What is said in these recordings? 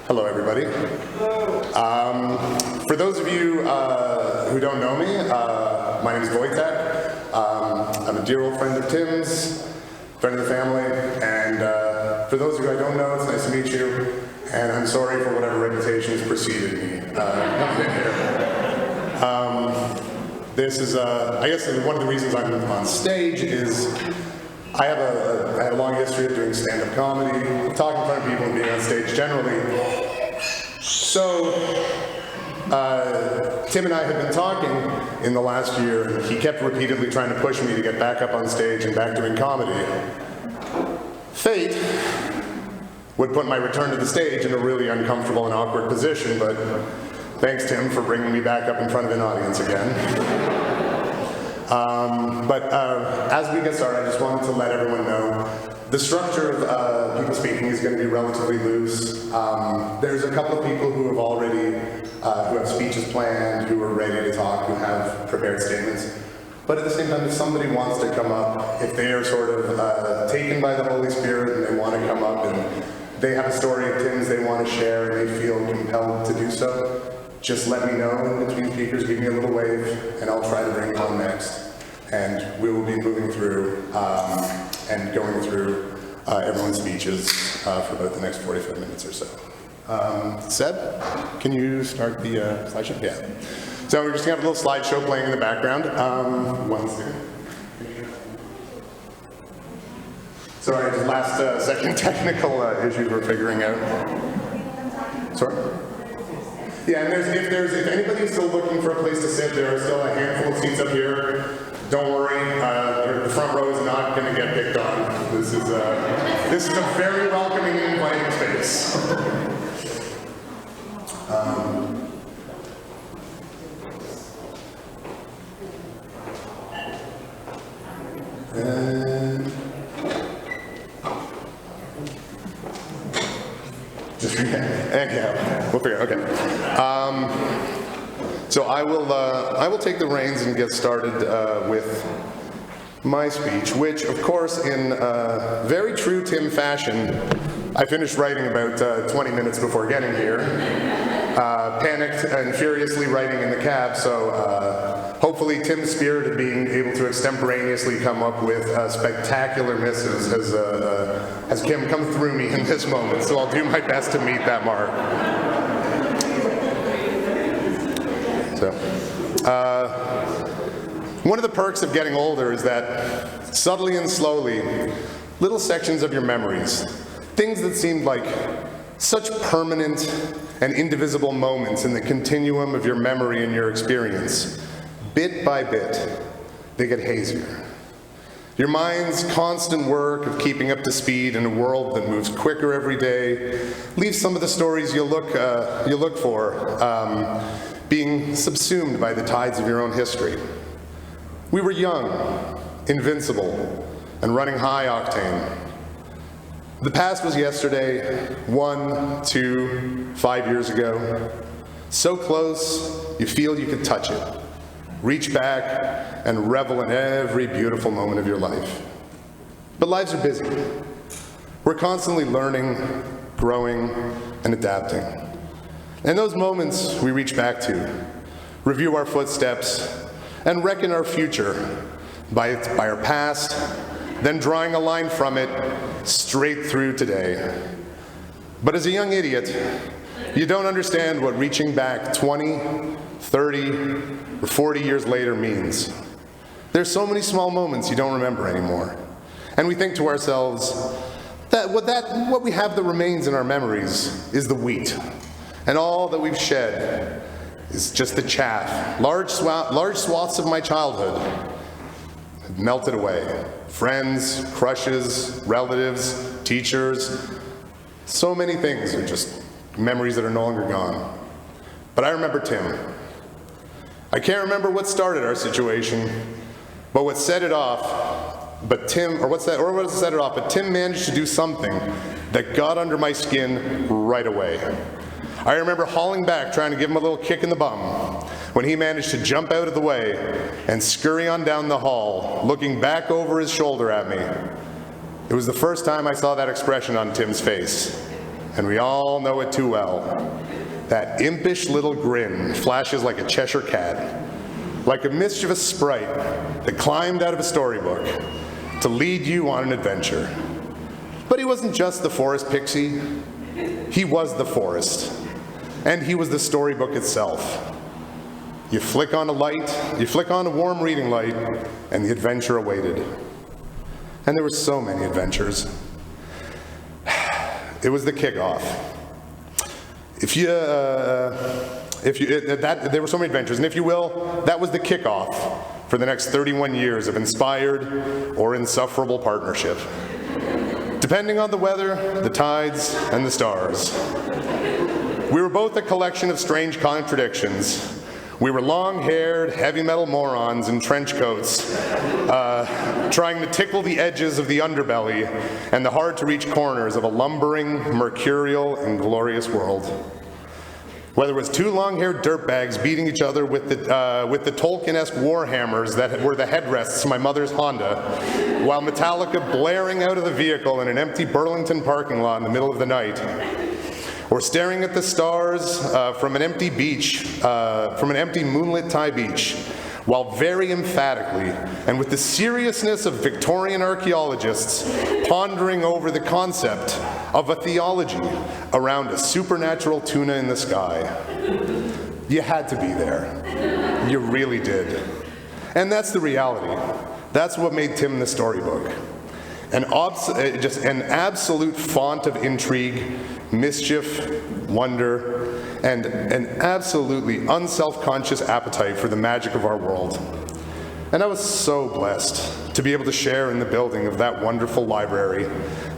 Hello, everybody. For those of you who don't know me, my name is Wojtek. I'm a dear old friend of Tim's, friend of the family, and for those of you I don't know, it's nice to meet you, and I'm sorry for whatever reputation has preceded me coming in here. This is, I guess one of the reasons I'm on stage is I had a long history of doing stand-up comedy, talking in front of people and being on stage generally. So, Tim and I had been talking in the last year, and he kept repeatedly trying to push me to get back up on stage and back doing comedy. Fate would put my return to the stage in a really uncomfortable and awkward position, but thanks, Tim, for bringing me back up in front of an audience again. As we get started, I just wanted to let everyone know the structure of people speaking is going to be relatively loose. There's a couple of people who have already, who have speeches planned, who are ready to talk, who have prepared statements. But at the same time, if somebody wants to come up, if they are sort of taken by the Holy Spirit and they want to come up and they have a story of Tim's they want to share and they feel compelled to do so, just let me know in between speakers, give me a little wave, and I'll try to bring you on next. And we will be moving through and going through everyone's speeches for about the next 45 minutes or so. Seb, can you start the slideshow? Yeah. So we're just going to have a little slideshow playing in the background. One second. Sorry, just last second technical issues we're figuring out. Sorry? Yeah, and if anybody's still looking for a place to sit, there are still a handful of seats up here. Don't worry, the front row is not going to get picked on. This is a very welcoming and inviting space. Yeah, we'll figure it out. Okay. So I will take the reins and get started with my speech, which, of course, in very true Tim fashion, I finished writing about 20 minutes before getting here. Panicked and furiously writing in the cab, so hopefully Tim's spirit of being able to extemporaneously come up with spectacular misses has come through me in this moment, so I'll do my best to meet that mark. So, one of the perks of getting older is that subtly and slowly, little sections of your memories, things that seemed like such permanent and indivisible moments in the continuum of your memory and your experience, bit by bit, they get hazier. Your mind's constant work of keeping up to speed in a world that moves quicker every day leaves some of the stories you look for being subsumed by the tides of your own history. We were young, invincible, and running high octane. The past was yesterday, 1, 2, 5 years ago. So close, you feel you could touch it. Reach back and revel in every beautiful moment of your life. But lives are busy. We're constantly learning, growing, and adapting. In those moments, we reach back to, review our footsteps, and reckon our future by our past, then drawing a line from it straight through today. But as a young idiot, you don't understand what reaching back 20, 30, or 40 years later means. There's so many small moments you don't remember anymore. And we think to ourselves that what we have that remains in our memories is the wheat. And all that we've shed is just the chaff. Large swaths of my childhood have melted away. Friends, crushes, relatives, teachers. So many things are just memories that are no longer gone. But I remember Tim. I can't remember what started our situation, but what set it off, but Tim managed to do something that got under my skin right away. I remember hauling back, trying to give him a little kick in the bum, when he managed to jump out of the way and scurry on down the hall, looking back over his shoulder at me. It was the first time I saw that expression on Tim's face, and we all know it too well. That impish little grin flashes like a Cheshire cat, like a mischievous sprite that climbed out of a storybook to lead you on an adventure. But he wasn't just the forest pixie, he was the forest, and he was the storybook itself. You flick on a light, you flick on a warm reading light, and the adventure awaited. And there were so many adventures. It was the kickoff. There were so many adventures, and if you will, that was the kickoff for the next 31 years of inspired or insufferable partnership. Depending on the weather, the tides, and the stars. We were both a collection of strange contradictions. We were long-haired, heavy metal morons in trench coats, trying to tickle the edges of the underbelly and the hard-to-reach corners of a lumbering, mercurial, and glorious world. Whether it was two long-haired dirtbags beating each other with the Tolkien-esque warhammers that were the headrests of my mother's Honda, while Metallica blaring out of the vehicle in an empty Burlington parking lot in the middle of the night, or staring at the stars from an empty beach, from an empty moonlit Thai beach, while very emphatically, and with the seriousness of Victorian archaeologists, pondering over the concept of a theology around a supernatural tuna in the sky. You had to be there. You really did. And that's the reality. That's what made Tim the storybook. Just an absolute font of intrigue, mischief, wonder, and an absolutely unself-conscious appetite for the magic of our world. And I was so blessed to be able to share in the building of that wonderful library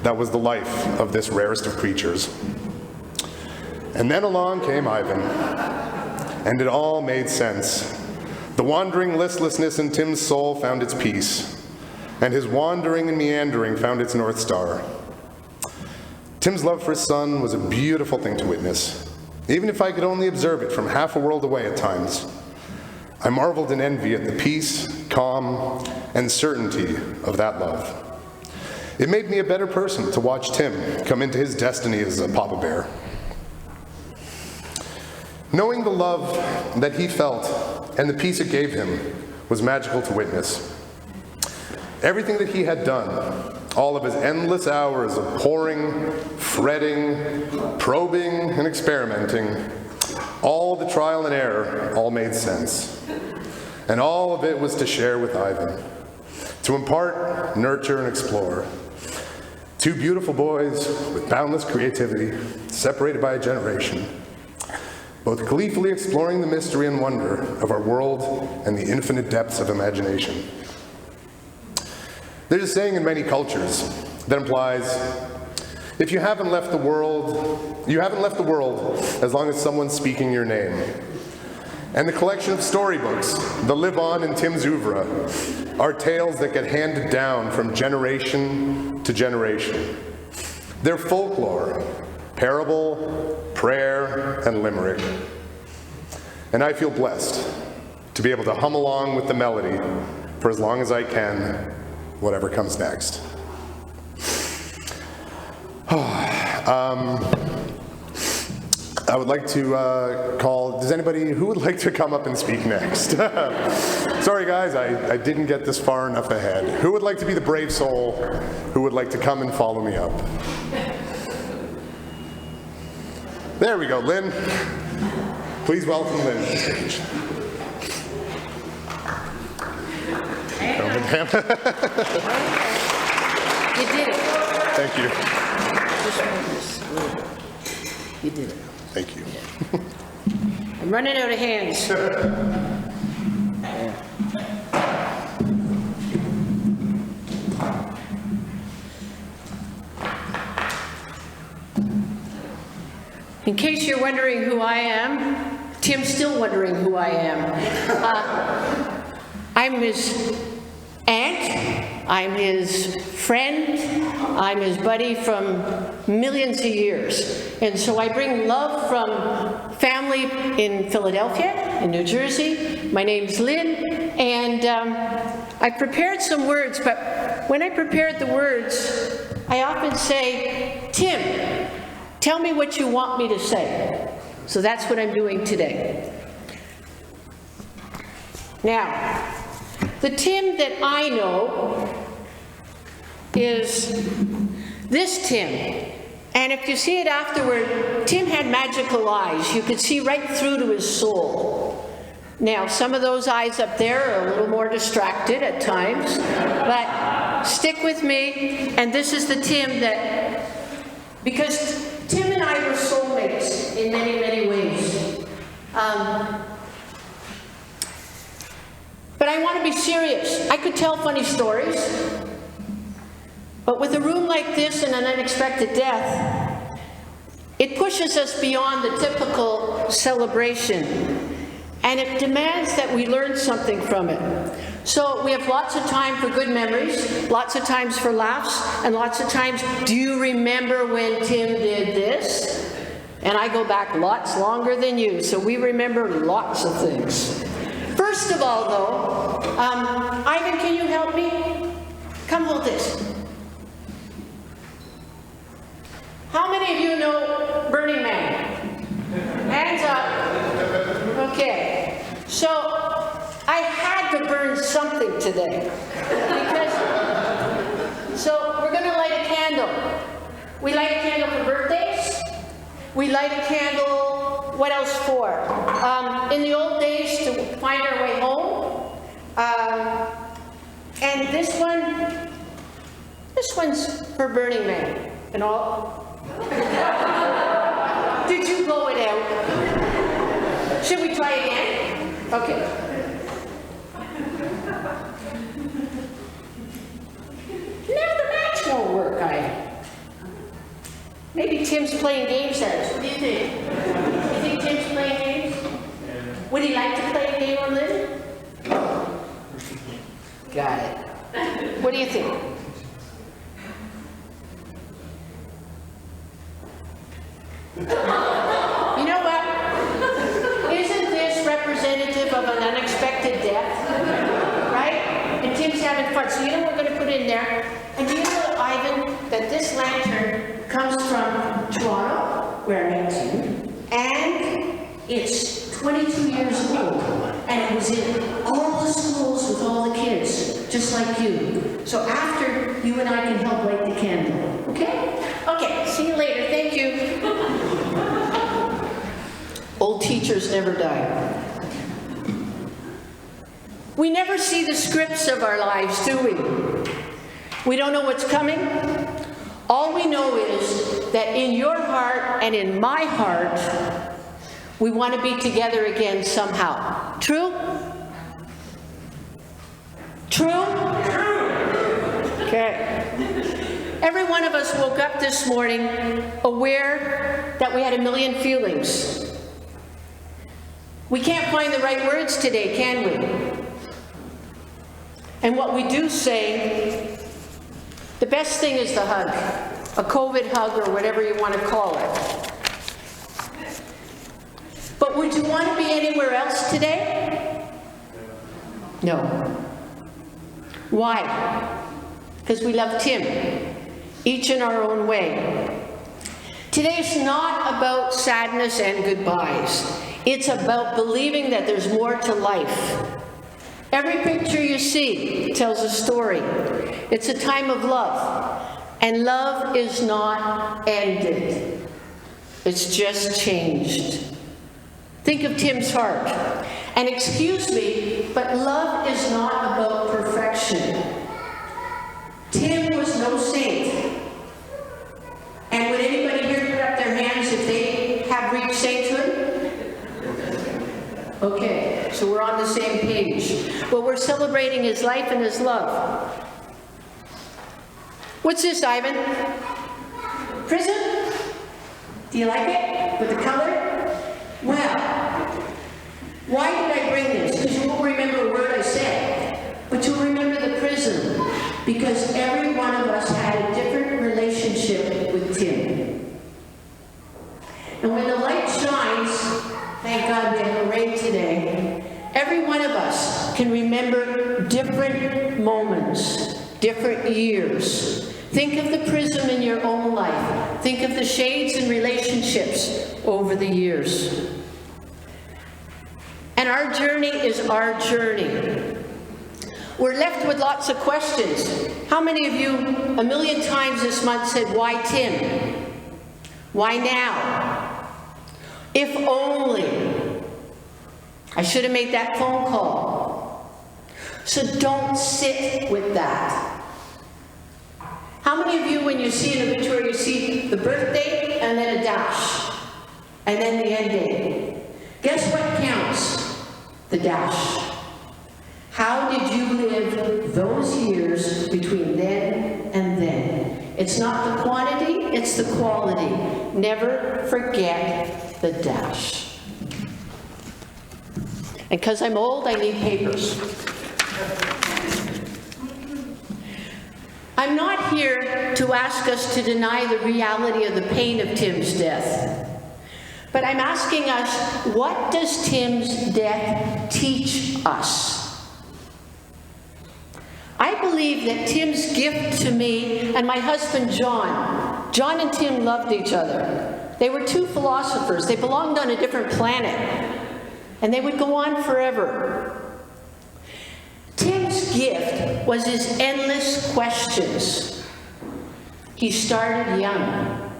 that was the life of this rarest of creatures. And then along came Ivan, and it all made sense. The wandering listlessness in Tim's soul found its peace, and his wandering and meandering found its North Star. Tim's love for his son was a beautiful thing to witness, even if I could only observe it from half a world away at times. I marveled in envy at the peace, calm, and certainty of that love. It made me a better person to watch Tim come into his destiny as a Papa Bear. Knowing the love that he felt and the peace it gave him was magical to witness. Everything that he had done, all of his endless hours of poring, fretting, probing, and experimenting, all the trial and error, all made sense. And all of it was to share with Ivan, to impart, nurture, and explore. Two beautiful boys with boundless creativity, separated by a generation, both gleefully exploring the mystery and wonder of our world and the infinite depths of imagination. There's a saying in many cultures that implies, if you haven't left the world, you haven't left the world as long as someone's speaking your name. And the collection of storybooks that live on in Tim's oeuvre are tales that get handed down from generation to generation. They're folklore, parable, prayer, and limerick. And I feel blessed to be able to hum along with the melody for as long as I can, whatever comes next. I would like to call, who would like to come up and speak next? Sorry guys, I didn't get this far enough ahead. Who would like to be the brave soul who would like to come and follow me up? There we go, Lynn. Please welcome Lynn to the stage. You did it. Thank you. Just move this a little bit. You did it. Thank you. I'm running out of hands. In case you're wondering who I am, Tim's still wondering who I am. I'm his aunt, I'm his friend, I'm his buddy from millions of years. And so I bring love from family in Philadelphia, in New Jersey. My name's Lynn, and I prepared some words, but when I prepared the words, I often say, Tim, Tell me what you want me to say. So that's what I'm doing today. Now, the Tim that I know is this Tim. And if you see it afterward, Tim had magical eyes. You could see right through to his soul. Now, some of those eyes up there are a little more distracted at times, but stick with me. And this is the Tim that, because Tim and I were soulmates in many, many ways. But I want to be serious. I could tell funny stories, but with a room like this and an unexpected death, it pushes us beyond the typical celebration, and it demands that we learn something from it. So we have lots of time for good memories, lots of times for laughs, and lots of times, do you remember when Tim did this? And I go back lots longer than you, so we remember lots of things. First of all, though, Ivan, can you help me? Come hold this. How many of you know Burning Man? Hands up. Okay. So, I had to burn something today. So we're going to light a candle. We light a candle for birthdays. We light a candle, what else for? In the old days, to find our way home. And this one's for Burning Man. And all. Did you blow it out? Should we try again? Okay. Now the match won't work, Maybe Tim's playing games at us. What do you think? You think Tim's playing games? Would he like to play a game on this? Got it. What do you think? You know what? Isn't this representative of an unexpected death? Right? And Tim's having fun. So you know what we're going to put in there? And do you know, Ivan, that this lantern comes from Toronto, where I met you, and it's 22 years old, and it was in all the schools with all the kids, just like you. So after, you and I can help light the candle, okay? Okay, see you later, thank you. Old teachers never die. We never see the scripts of our lives, do we? We don't know what's coming. All we know is that in your heart and in my heart, we want to be together again somehow. True? True? Okay. Every one of us woke up this morning aware that we had a million feelings. We can't find the right words today, can we? And what we do say, the best thing is the hug, a COVID hug or whatever you want to call it. But would you want to be anywhere else today? No. Why? Because we love Tim, each in our own way. Today is not about sadness and goodbyes. It's about believing that there's more to life. Every picture you see tells a story. It's a time of love. And love is not ended. It's just changed. Think of Tim's heart. And excuse me, but love is not about perfection. Tim was no saint. And would anybody here put up their hands if they have reached sainthood? Okay, so we're on the same page. Well, we're celebrating his life and his love. What's this, Ivan? Prism? Do you like it? With the color? Well, why did I bring this? Because you won't remember a word I said. But you'll remember the prism. Because every one of us had a different relationship with Tim. And when the light shines, thank God we had no rain today, every one of us can remember different moments, different years, Think of the prism in your own life. Think of the shades and relationships over the years. And our journey is our journey. We're left with lots of questions. How many of you, a million times this month, said, "Why Tim? Why now? If only. I should have made that phone call." So don't sit with that. How many of you, when you see an obituary, you see the birth date and then a dash, and then the end date? Guess what counts? The dash. How did you live those years between then and then? It's not the quantity, it's the quality. Never forget the dash. And because I'm old, I need papers. I'm not here to ask us to deny the reality of the pain of Tim's death. But I'm asking us, what does Tim's death teach us? I believe that Tim's gift to me and my husband John and Tim loved each other. They were two philosophers. They belonged on a different planet. And they would go on forever. Tim's gift was his endless questions. He started young.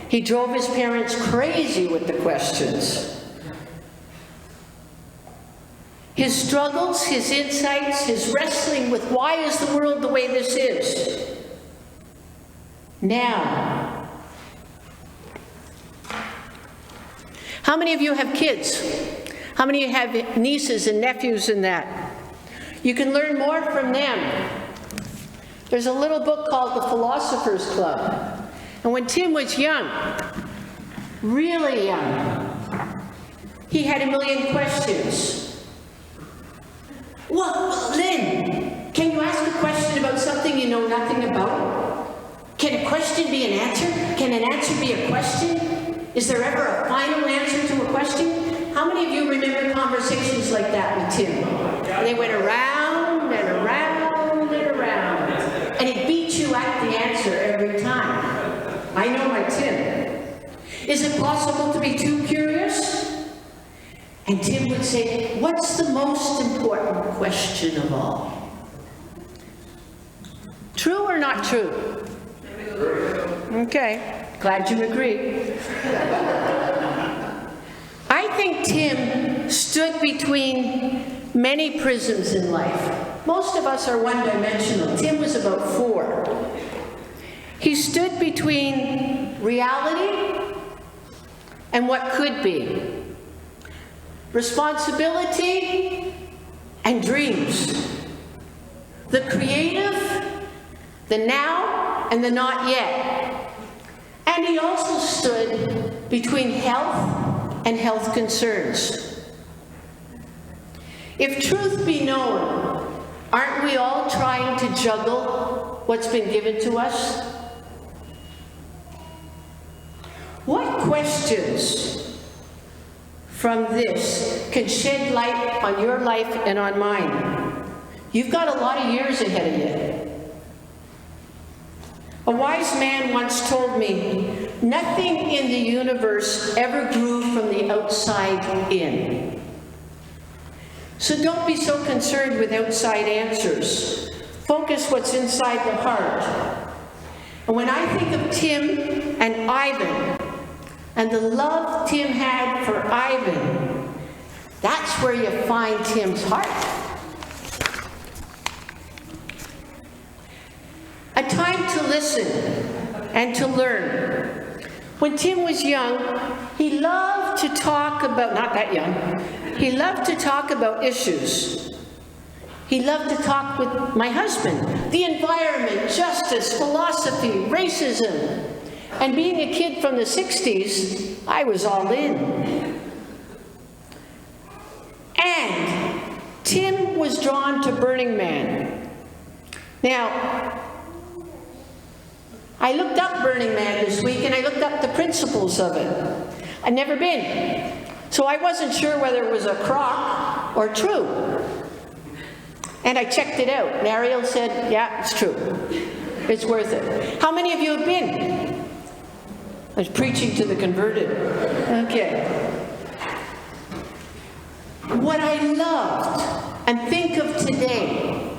He drove his parents crazy with the questions. His struggles, his insights, his wrestling with why is the world the way this is. Now, how many of you have kids? How many of you have nieces and nephews and that? You can learn more from them. There's a little book called The Philosopher's Club. And when Tim was young, really young, he had a million questions. Well, Lynn, can you ask a question about something you know nothing about? Can a question be an answer? Can an answer be a question? Is there ever a final answer to a question? How many of you remember conversations like that with Tim? And they went around and around and around. And he beat you at the answer every time. I know my Tim. Is it possible to be too curious? And Tim would say, what's the most important question of all? True or not true? Okay, glad you agree. I think Tim stood between many prisms in life. Most of us are one-dimensional. Tim was about 4. He stood between reality and what could be, responsibility and dreams, the creative, the now, and the not yet. And he also stood between health and health concerns. If truth be known, aren't we all trying to juggle what's been given to us? What questions from this can shed light on your life and on mine? You've got a lot of years ahead of you. A wise man once told me, nothing in the universe ever grew from the outside in. So don't be so concerned with outside answers. Focus what's inside the heart. And when I think of Tim and Ivan, and the love Tim had for Ivan, that's where you find Tim's heart. A time to listen and to learn. When Tim was young, he loved to talk about, not that young, he loved to talk about issues. He loved to talk with my husband, the environment, justice, philosophy, racism. And being a kid from the 60s, I was all in. And Tim was drawn to Burning Man. Now, I looked up Burning Man this week and I looked up the principles of it. I'd never been. So I wasn't sure whether it was a crock or true. And I checked it out. And Ariel said, yeah, it's true. It's worth it. How many of you have been? I was preaching to the converted. Okay. What I loved, and think of today,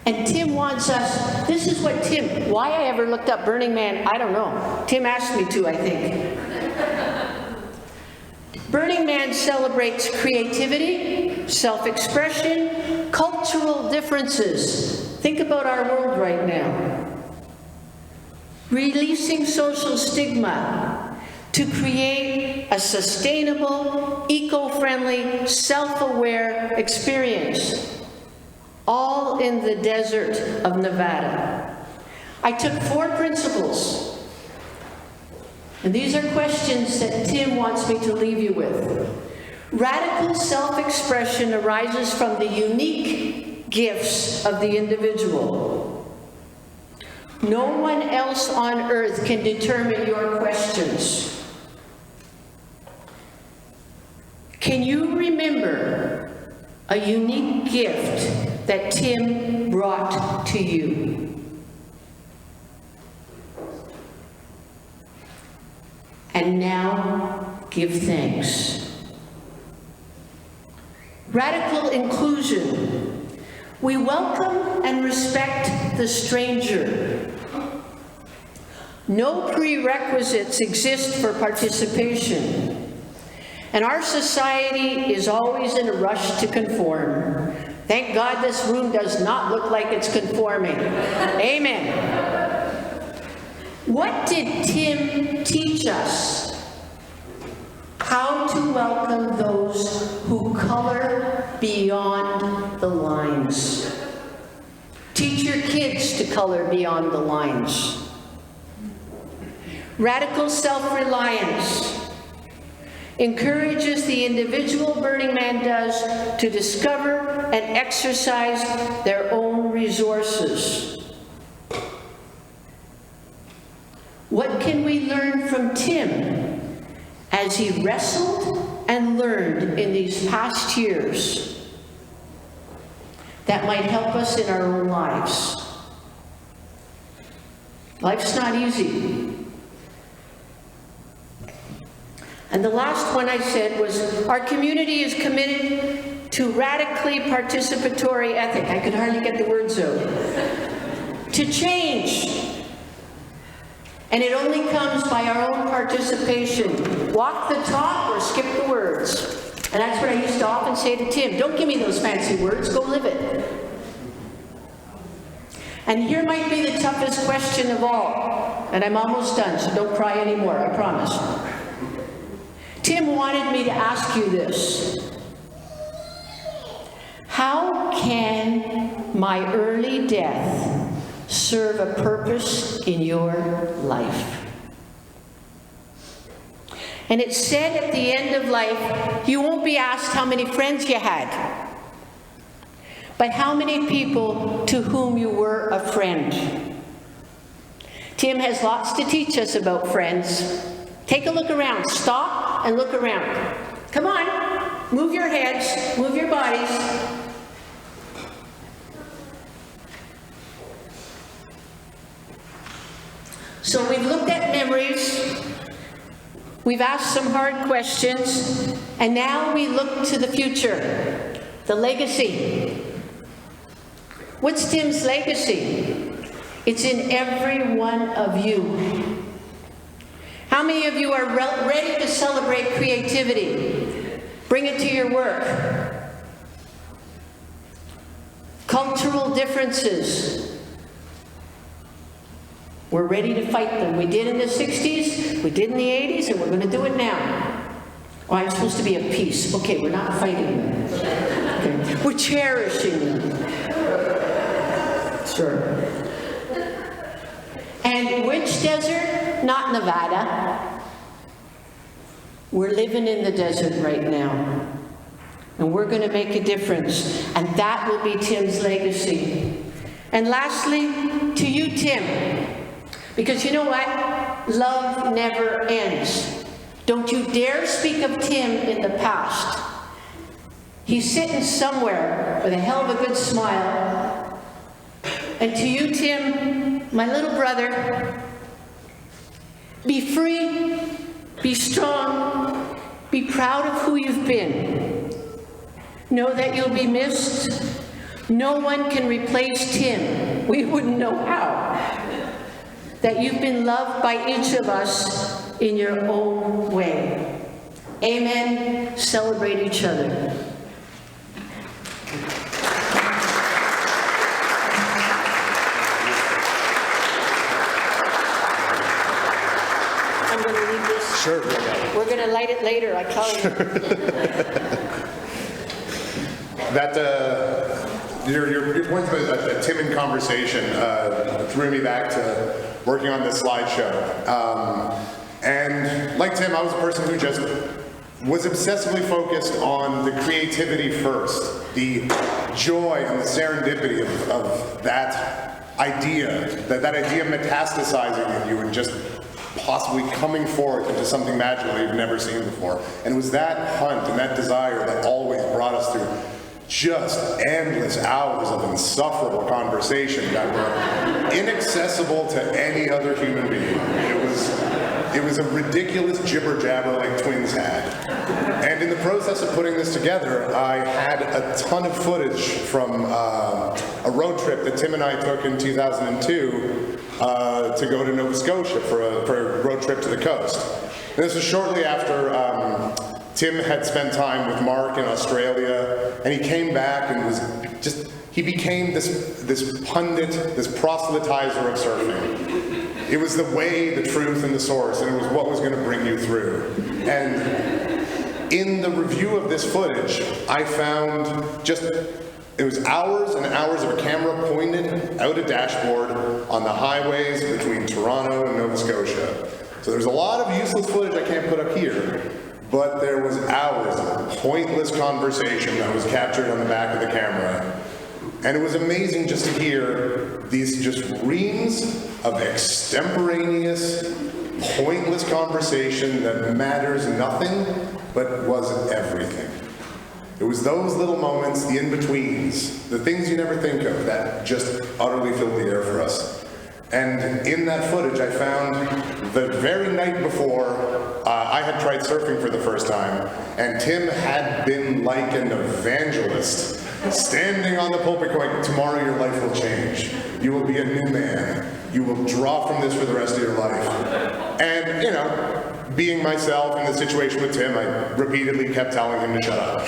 and Tim wants us, this is what Tim, why I ever looked up Burning Man, I don't know. Tim asked me to, I think. Burning Man celebrates creativity, self-expression, cultural differences. Think about our world right now. Releasing social stigma to create a sustainable, eco-friendly, self-aware experience, all in the desert of Nevada. I took 4 principles, and these are questions that Tim wants me to leave you with. Radical self-expression arises from the unique gifts of the individual. No one else on earth can determine your questions. Can you remember a unique gift that Tim brought to you? And now give thanks. Radical inclusion. We welcome and respect the stranger. No prerequisites exist for participation. And our society is always in a rush to conform. Thank God this room does not look like it's conforming. Amen. What did Tim teach us? How to welcome those who color beyond the lines. Teach your kids to color beyond the lines. Radical self-reliance encourages the individual Burning Man does to discover and exercise their own resources. What can we learn from Tim as he wrestled and learned in these past years that might help us in our own lives? Life's not easy. And the last one I said was, our community is committed to radically participatory ethic. I could hardly get the words out. To change. And it only comes by our own participation. Walk the talk or skip the words. And that's what I used to often say to Tim. Don't give me those fancy words, go live it. And here might be the toughest question of all. And I'm almost done, so don't cry anymore, I promise. Tim wanted me to ask you this. How can my early death serve a purpose in your life? And it said at the end of life, you won't be asked how many friends you had, but how many people to whom you were a friend. Tim has lots to teach us about friends. Take a look around. Stop and look around. Come on. Move your heads. Move your bodies. So we've looked at memories. We've asked some hard questions. And now we look to the future. The legacy. What's Tim's legacy? It's in every one of you. How many of you are ready to celebrate creativity? Bring it to your work. Cultural differences. We're ready to fight them. We did in the 60s, we did in the 80s, and we're going to do it now. Oh, I'm supposed to be at peace. Okay, we're not fighting them. Okay. We're cherishing them. Sure. And which desert? Not Nevada. We're living in the desert right now. And we're going to make a difference. And that will be Tim's legacy. And lastly, to you, Tim. Because you know what? Love never ends. Don't you dare speak of Tim in the past. He's sitting somewhere with a hell of a good smile. And to you, Tim, my little brother, be free, be strong, be proud of who you've been. Know that you'll be missed. No one can replace Tim. We wouldn't know how. That you've been loved by each of us in your own way. Amen. Celebrate each other. I'm going to leave this. Sure. We're going to light it later, I tell you. That, your point about the Tim in conversation threw me back to working on this slideshow. And like Tim, I was a person who just was obsessively focused on the creativity first, the joy and the serendipity of that idea, that idea metastasizing in you and just possibly coming forth into something magical you've never seen before. And it was that hunt and that desire that always brought us through just endless hours of insufferable conversation that were inaccessible to any other human being. It was a ridiculous jibber-jabber like twins had. And in the process of putting this together, I had a ton of footage from a road trip that Tim and I took in 2002 to go to Nova Scotia for a road trip to the coast. And this was shortly after Tim had spent time with Mark in Australia, and he came back and he became this pundit, this proselytizer of surfing. It was the way, the truth, and the source, and it was what was going to bring you through. And in the review of this footage, I found it was hours and hours of a camera pointed out a dashboard on the highways between Toronto and Nova Scotia. So there's a lot of useless footage I can't put up here, but there was hours of pointless conversation that was captured on the back of the camera. And it was amazing just to hear these just reams of extemporaneous, pointless conversation that matters nothing, but was everything. It was those little moments, the in-betweens, the things you never think of that just utterly filled the air for us. And in that footage, I found the very night before I had tried surfing for the first time, and Tim had been like an evangelist, standing on the pulpit going, tomorrow your life will change. You will be a new man. You will draw from this for the rest of your life. And, you know, being myself in the situation with Tim, I repeatedly kept telling him to shut up.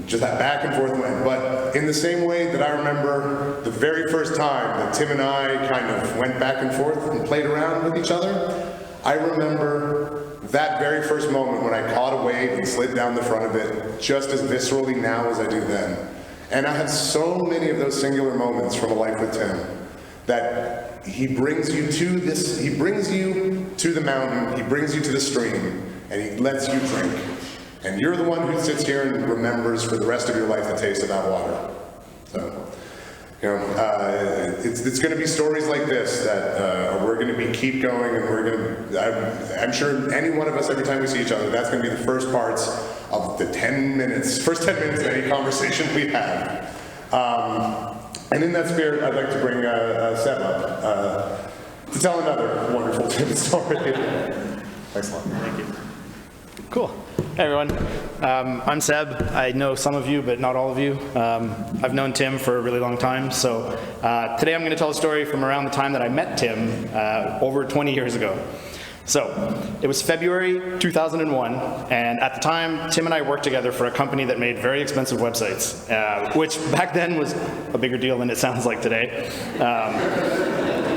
Just that back and forth went. But in the same way that I remember the very first time that Tim and I kind of went back and forth and played around with each other, I remember that very first moment when I caught a wave and slid down the front of it just as viscerally now as I do then. And I have so many of those singular moments from a life with Tim that he brings you to this, he brings you to the mountain, he brings you to the stream, and he lets you drink. And you're the one who sits here and remembers for the rest of your life the taste of that water. So, you know, it's going to be stories like this that we're going to keep going, and we're going to, I'm sure any one of us, every time we see each other, that's going to be the first parts of the first 10 minutes of any conversation we have. And in that spirit, I'd like to bring Seb up to tell another wonderful Tim story. Thanks a lot. Thank you. Cool. Hey everyone, I'm Seb. I know some of you, but not all of you. I've known Tim for a really long time, so today I'm going to tell a story from around the time that I met Tim over 20 years ago. So, it was February 2001, and at the time, Tim and I worked together for a company that made very expensive websites, which back then was a bigger deal than it sounds like today.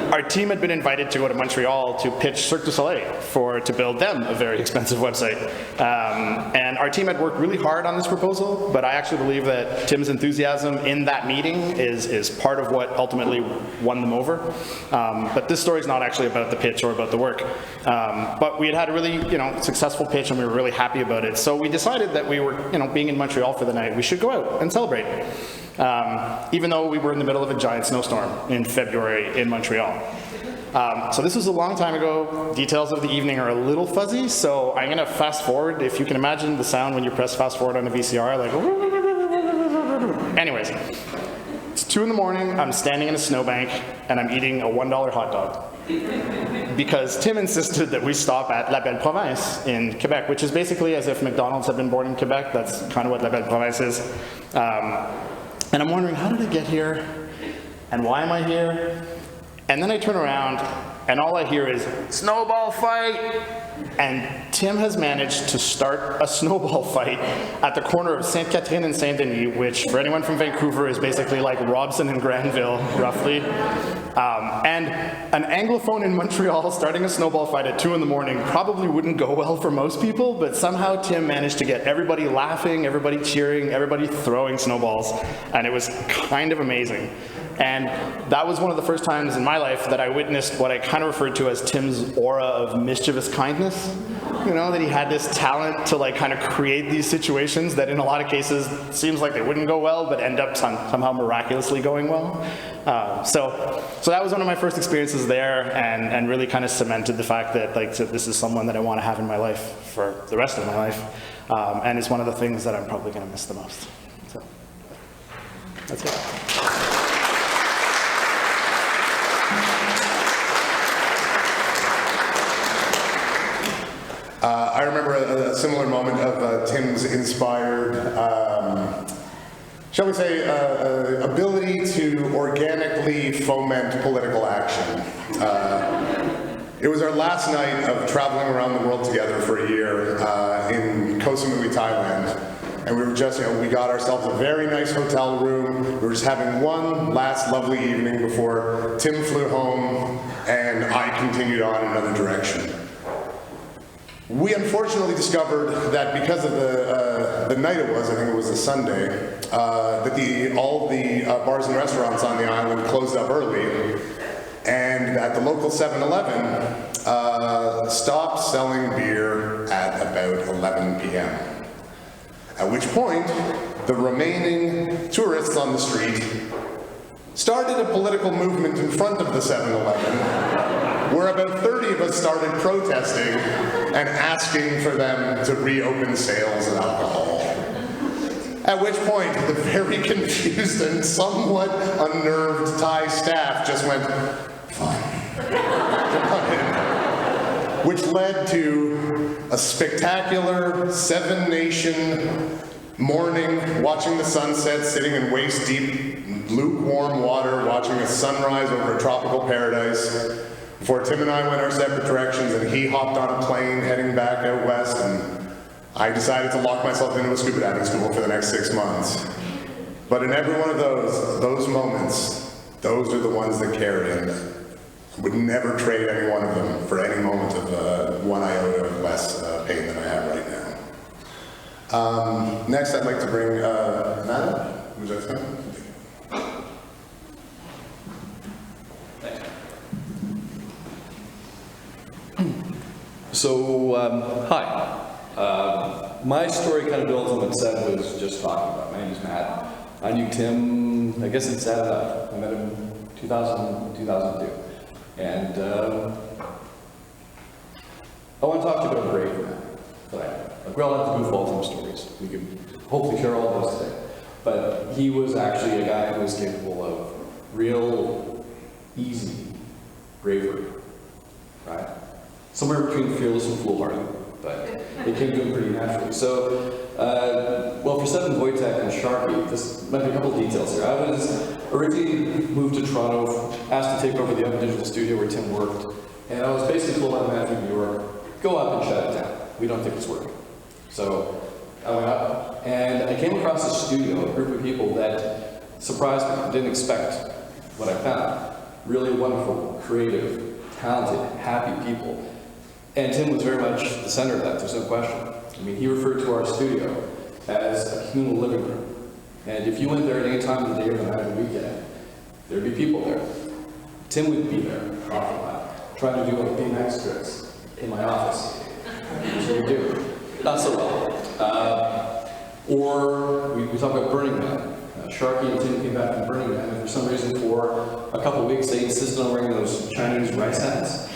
Our team had been invited to go to Montreal to pitch Cirque du Soleil to build them a very expensive website. And our team had worked really hard on this proposal, but I actually believe that Tim's enthusiasm in that meeting is part of what ultimately won them over. But this story is not actually about the pitch or about the work. But we had a really, successful pitch, and we were really happy about it. So we decided that we were, being in Montreal for the night, we should go out and celebrate. Even though we were in the middle of a giant snowstorm in February in Montreal. So this was a long time ago. Details of the evening are a little fuzzy, so I'm going to fast forward. If you can imagine the sound when you press fast forward on a VCR, like... Anyways, It's 2 in the morning, I'm standing in a snowbank, and I'm eating a $1 hot dog. Because Tim insisted that we stop at La Belle Province in Quebec, which is basically as if McDonald's had been born in Quebec. That's kind of what La Belle Province is. And I'm wondering, how did I get here? And why am I here? And then I turn around, and all I hear is, snowball fight! And Tim has managed to start a snowball fight at the corner of Sainte Catherine and Saint Denis, which for anyone from Vancouver is basically like Robson and Granville, roughly. And an Anglophone in Montreal starting a snowball fight at 2 in the morning probably wouldn't go well for most people, but somehow Tim managed to get everybody laughing, everybody cheering, everybody throwing snowballs, and it was kind of amazing. And that was one of the first times in my life that I witnessed what I kind of referred to as Tim's aura of mischievous kindness. You know, that he had this talent to like kind of create these situations that in a lot of cases seems like they wouldn't go well, but end up somehow miraculously going well. So that was one of my first experiences there, and really kind of cemented the fact that like this is someone that I want to have in my life for the rest of my life, and it's one of the things that I'm probably going to miss the most. So that's it. I remember a similar moment of Tim's inspired, shall we say, ability to organically foment political action. It was our last night of traveling around the world together for a year in Koh Samui, Thailand. And we were just, we got ourselves a very nice hotel room. We were just having one last lovely evening before Tim flew home and I continued on in another direction. We unfortunately discovered that because of the night it was, I think it was a Sunday, that all the bars and restaurants on the island closed up early, and that the local 7-Eleven stopped selling beer at about 11 p.m. At which point, the remaining tourists on the street started a political movement in front of the 7-Eleven, where about 30 of us started protesting and asking for them to reopen sales of alcohol. At which point, the very confused and somewhat unnerved Thai staff just went, fine. Which led to a spectacular 7-nation morning, watching the sunset, sitting in waist-deep, lukewarm water, watching a sunrise over a tropical paradise, before Tim and I went our separate directions, and he hopped on a plane heading back out west, and I decided to lock myself into a scuba diving school for the next 6 months. But in every one of those moments, those are the ones that carry, and I would never trade any one of them for any moment of 1 iota of less pain than I have right now. Next, I'd like to bring Matt up. Who's that from? So, hi. My story kind of builds on what Seb was just talking about. My name is Matt. I knew Tim, I guess it's sad enough. I met him in 2002. And I want to talk to you about a brave man that I know. Like, we all have to move all from stories. We can hopefully share all of those today. But he was actually a guy who was capable of real, easy bravery, right? Somewhere between fearless and foolhardy, but it came to him pretty naturally. So, well, for Seb and Wojtek and Sharpie, this might be a couple of details here. I was originally moved to Toronto, asked to take over the Up Digital studio where Tim worked, and I was basically told by the manager of New York, go up and shut it down. We don't think it's working. So I went up, and I came across a studio, a group of people that surprised me. I didn't expect what I found. Really wonderful, creative, talented, happy people. And Tim was very much the center of that, there's no question. I mean, he referred to our studio as a communal living room. And if you went there at any time of the day or the night or the weekend, there'd be people there. Tim would be there often, trying to do like BMX tricks in my office, which he would do. Not so well. Or we talk about Burning Man. Sharky and Tim came back from Burning Man, and for some reason, for a couple of weeks, they insisted on wearing those Chinese rice hats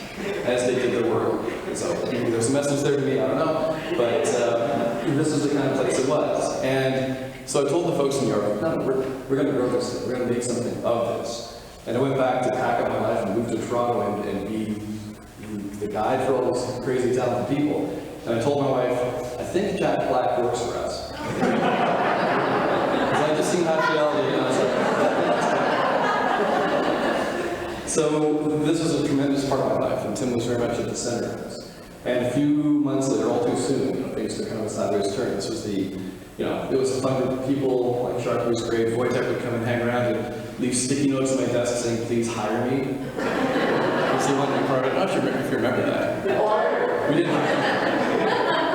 as they did their work. So maybe there's a message there to me, I don't know. But this is the kind of place it was. And So I told the folks in New York, no, we're going to grow this thing. We're going to make something of this. And I went back to pack up my life and move to Toronto and be the guide for all these crazy talented people. And I told my wife, I think Jack Black works for us. Because I just seen hospitality, and I was like, so this was a tremendous part of my life, and Tim was very much at the center of this. And a few months later, all too soon, things took kind of a sideways turn. This was it was a fun group of people, like Sharky was great, Wojtek would come and hang around and leave sticky notes on my desk saying, please hire me. Because he wanted to be part of it. I'm not sure if you remember that. We didn't hire him.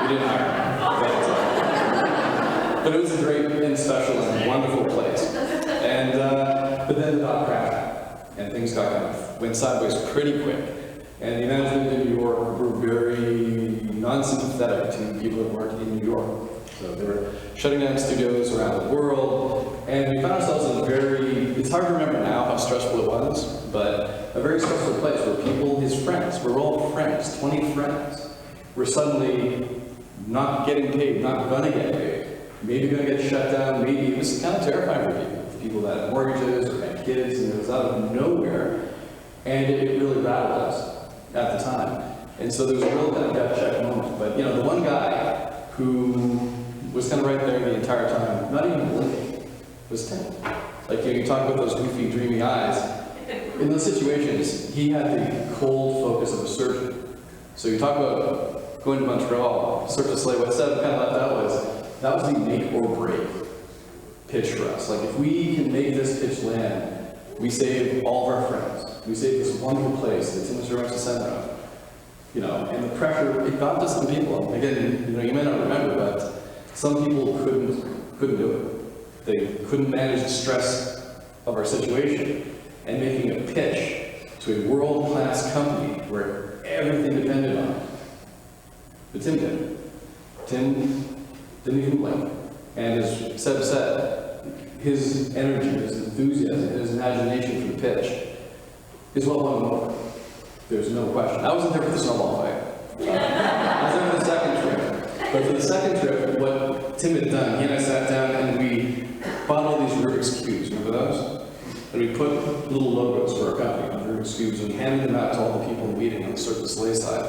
We didn't hire him. But it was a great and special and wonderful place. And, but then the dot crashed, and things went sideways pretty quick. And the management in New York were very non-sympathetic to people that weren't in New York. So they were shutting down studios around the world, and we found ourselves in it's hard to remember now how stressful it was, but a very stressful place where people, his friends, we're all friends, 20 friends, were suddenly not getting paid, not gonna get paid, maybe gonna get shut down, maybe it was kind of terrifying for people that had mortgages or had kids, and it was out of nowhere, and it really rattled us at the time. And so there was a real gut check moment. But the one guy who was kind of right there the entire time, not even blinking, was Tim. Like you talk about those goofy, dreamy eyes. In those situations, he had the cold focus of a surgeon. So you talk about going to Montreal, Cirque du Soleil, what Seb kind of left out that was the make or break pitch for us. Like if we can make this pitch land, we save all of our friends. We save this wonderful place that Tim was very much the center of. And the pressure, it got to some people. Again, you may not remember, but some people couldn't do it. They couldn't manage the stress of our situation. And making a pitch to a world-class company where everything depended on it. But Tim did. Tim didn't even blink. And as Seb said, his energy, his enthusiasm, his imagination for the pitch is what won him over. There's no question. I wasn't there for the snowball fight. I was there for the second trip. But for the second trip, what Tim had done, he and I sat down and we bought all these Rubik's Cubes. Remember those? And we put little logos for our company on Rubik's Cubes and we handed them out to all the people in the meeting on the Cirque du Soleil side.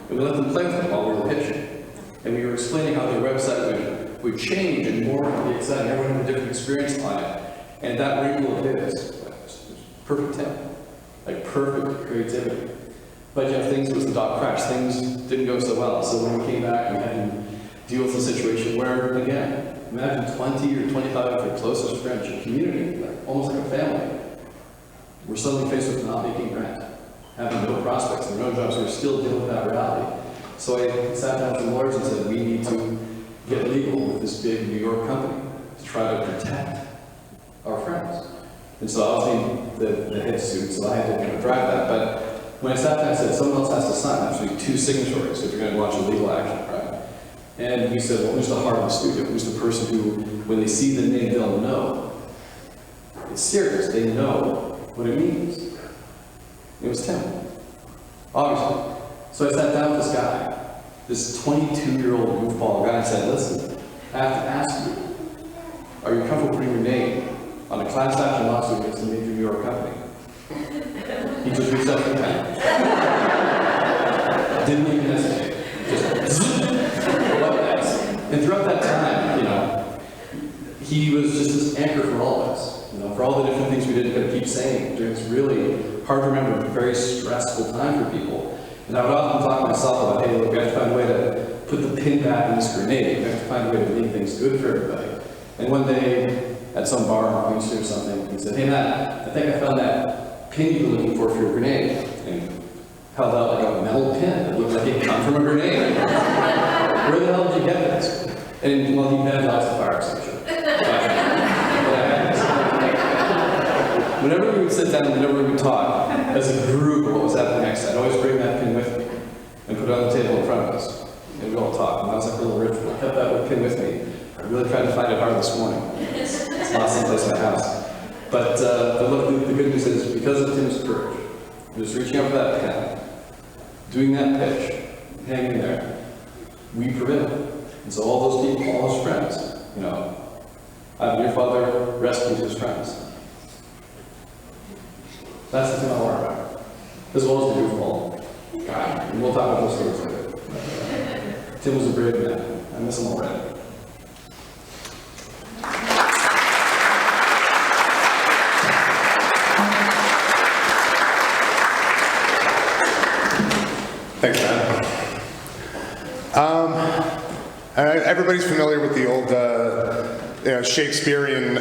And we let them play with them while we were pitching. And we were explaining how their website would change and more would be exciting. Everyone had a different experience on it. And that wrinkle of his was perfect Tim. Like perfect creativity. But things was the dot crash. Things didn't go so well. So when we came back, we had to deal with a situation where, again, imagine 20 or 25 of your closest friends, your community, like, almost like a family. We're suddenly faced with not making rent, having no prospects, and no jobs. We're still dealing with that reality. So I sat down with the lawyers and said, we need to get legal with this big New York company to try to protect our friends. And so I was the head suit, so I had to kind of drive that. But when I sat down, I said, someone else has to sign. Actually, 2 signatories if you're going to launch a legal action, right? And we said, well, who's the heart of the studio? Who's the person who, when they see the name, they'll know? It's serious. They know what it means. It was Tim, obviously. So I sat down with this guy, this 22-year-old goofball guy, and said, listen, I have to ask you, are you comfortable putting your name on a class action lawsuit against a major New York company? He just reached out for the pen. Didn't even hesitate. Just and throughout that time, he was just this anchor for all of us. For all the different things we did keep saying during this really hard to remember, very stressful time for people. And I would often talk to myself about, hey, look, we have to find a way to put the pin back in this grenade. We have to find a way to make things good for everybody. And one day, at some bar in Queen Street or something, he said, hey Matt, I think I found that pin you've been looking for your grenade. And he held out like a metal pin that looked like it come from a grenade. Where the hell did you get this? And well, he vandalized the fire extinguisher. Whenever we would sit down and whenever we would talk, as a group of what was happening next, I'd always bring that pin with me and put it on the table in front of us. And we'd all talk. And that was like a little ritual. I kept that pin with me. I really tried to find it hard this morning. It's lost someplace in my house. But look, the good news is, because of Tim's courage, just reaching out for that pen, doing that pitch, hanging there, we prevailed. And so all those people, all those friends, Your father rescued his friends. That's the thing I learned about. As well as the goofball guy. And we'll talk about those stories later. Tim was a brave man. I miss him already. Thanks, man. Everybody's familiar with the old Shakespearean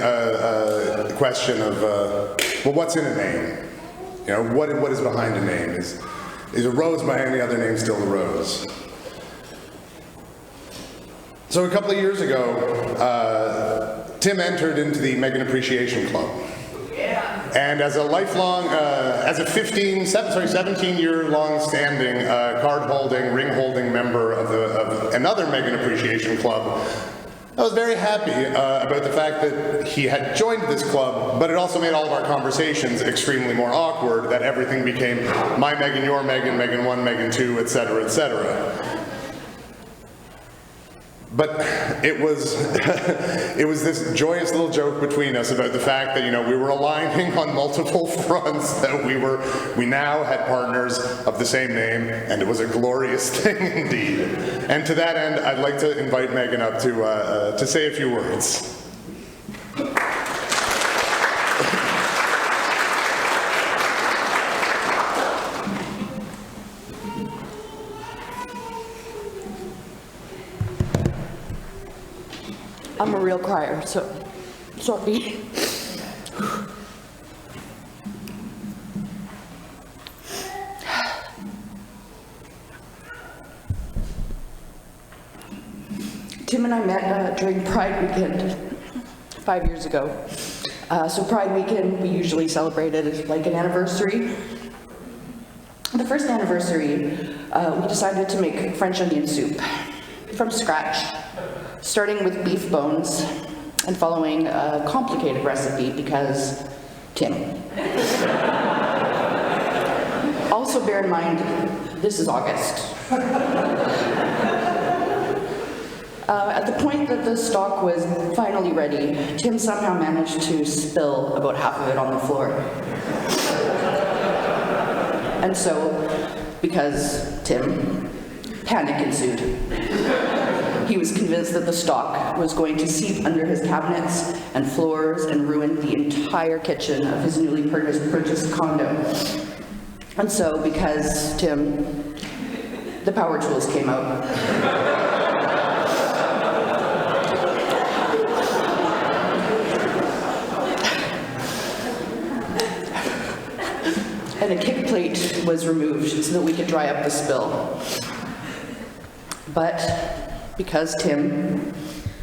question of, well, what's in a name? You know, what is behind a name? Is a rose by any other name still a rose? So a couple of years ago, Tim entered into the Megan Appreciation Club. And as a lifelong, as a 17-year-long standing card-holding, ring-holding member of another Megan Appreciation Club, I was very happy about the fact that he had joined this club, but it also made all of our conversations extremely more awkward, that everything became my Megan, your Megan, Megan 1, Megan 2, etc., etc. But it was this joyous little joke between us about the fact that, you know, we were aligning on multiple fronts, that we now had partners of the same name, and it was a glorious thing indeed. And to that end, I'd like to invite Megan up to say a few words. I'm a real crier, so sorry. Tim and I met during Pride Weekend 5 years ago. So Pride Weekend, we usually celebrated as like an anniversary. The first anniversary, we decided to make French onion soup from scratch, starting with beef bones and following a complicated recipe because Tim. Also bear in mind, this is August. At the point that the stock was finally ready, Tim somehow managed to spill about half of it on the floor. And so, because Tim, panic ensued. He was convinced that the stock was going to seep under his cabinets and floors and ruin the entire kitchen of his newly purchased condo. And so, because Tim, the power tools came out. And a kick plate was removed so that we could dry up the spill. But because Tim,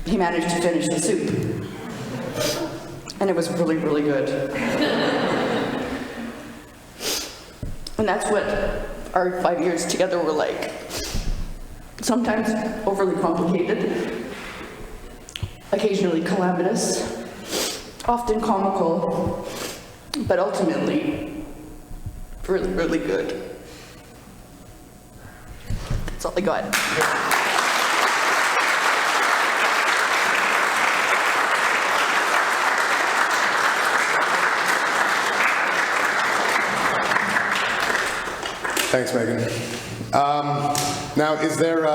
he managed to finish the soup. And it was really, really good. And that's what our 5 years together were like. Sometimes overly complicated, occasionally calamitous, often comical, but ultimately really, really good. That's all I got. Thanks, Megan. Now, is there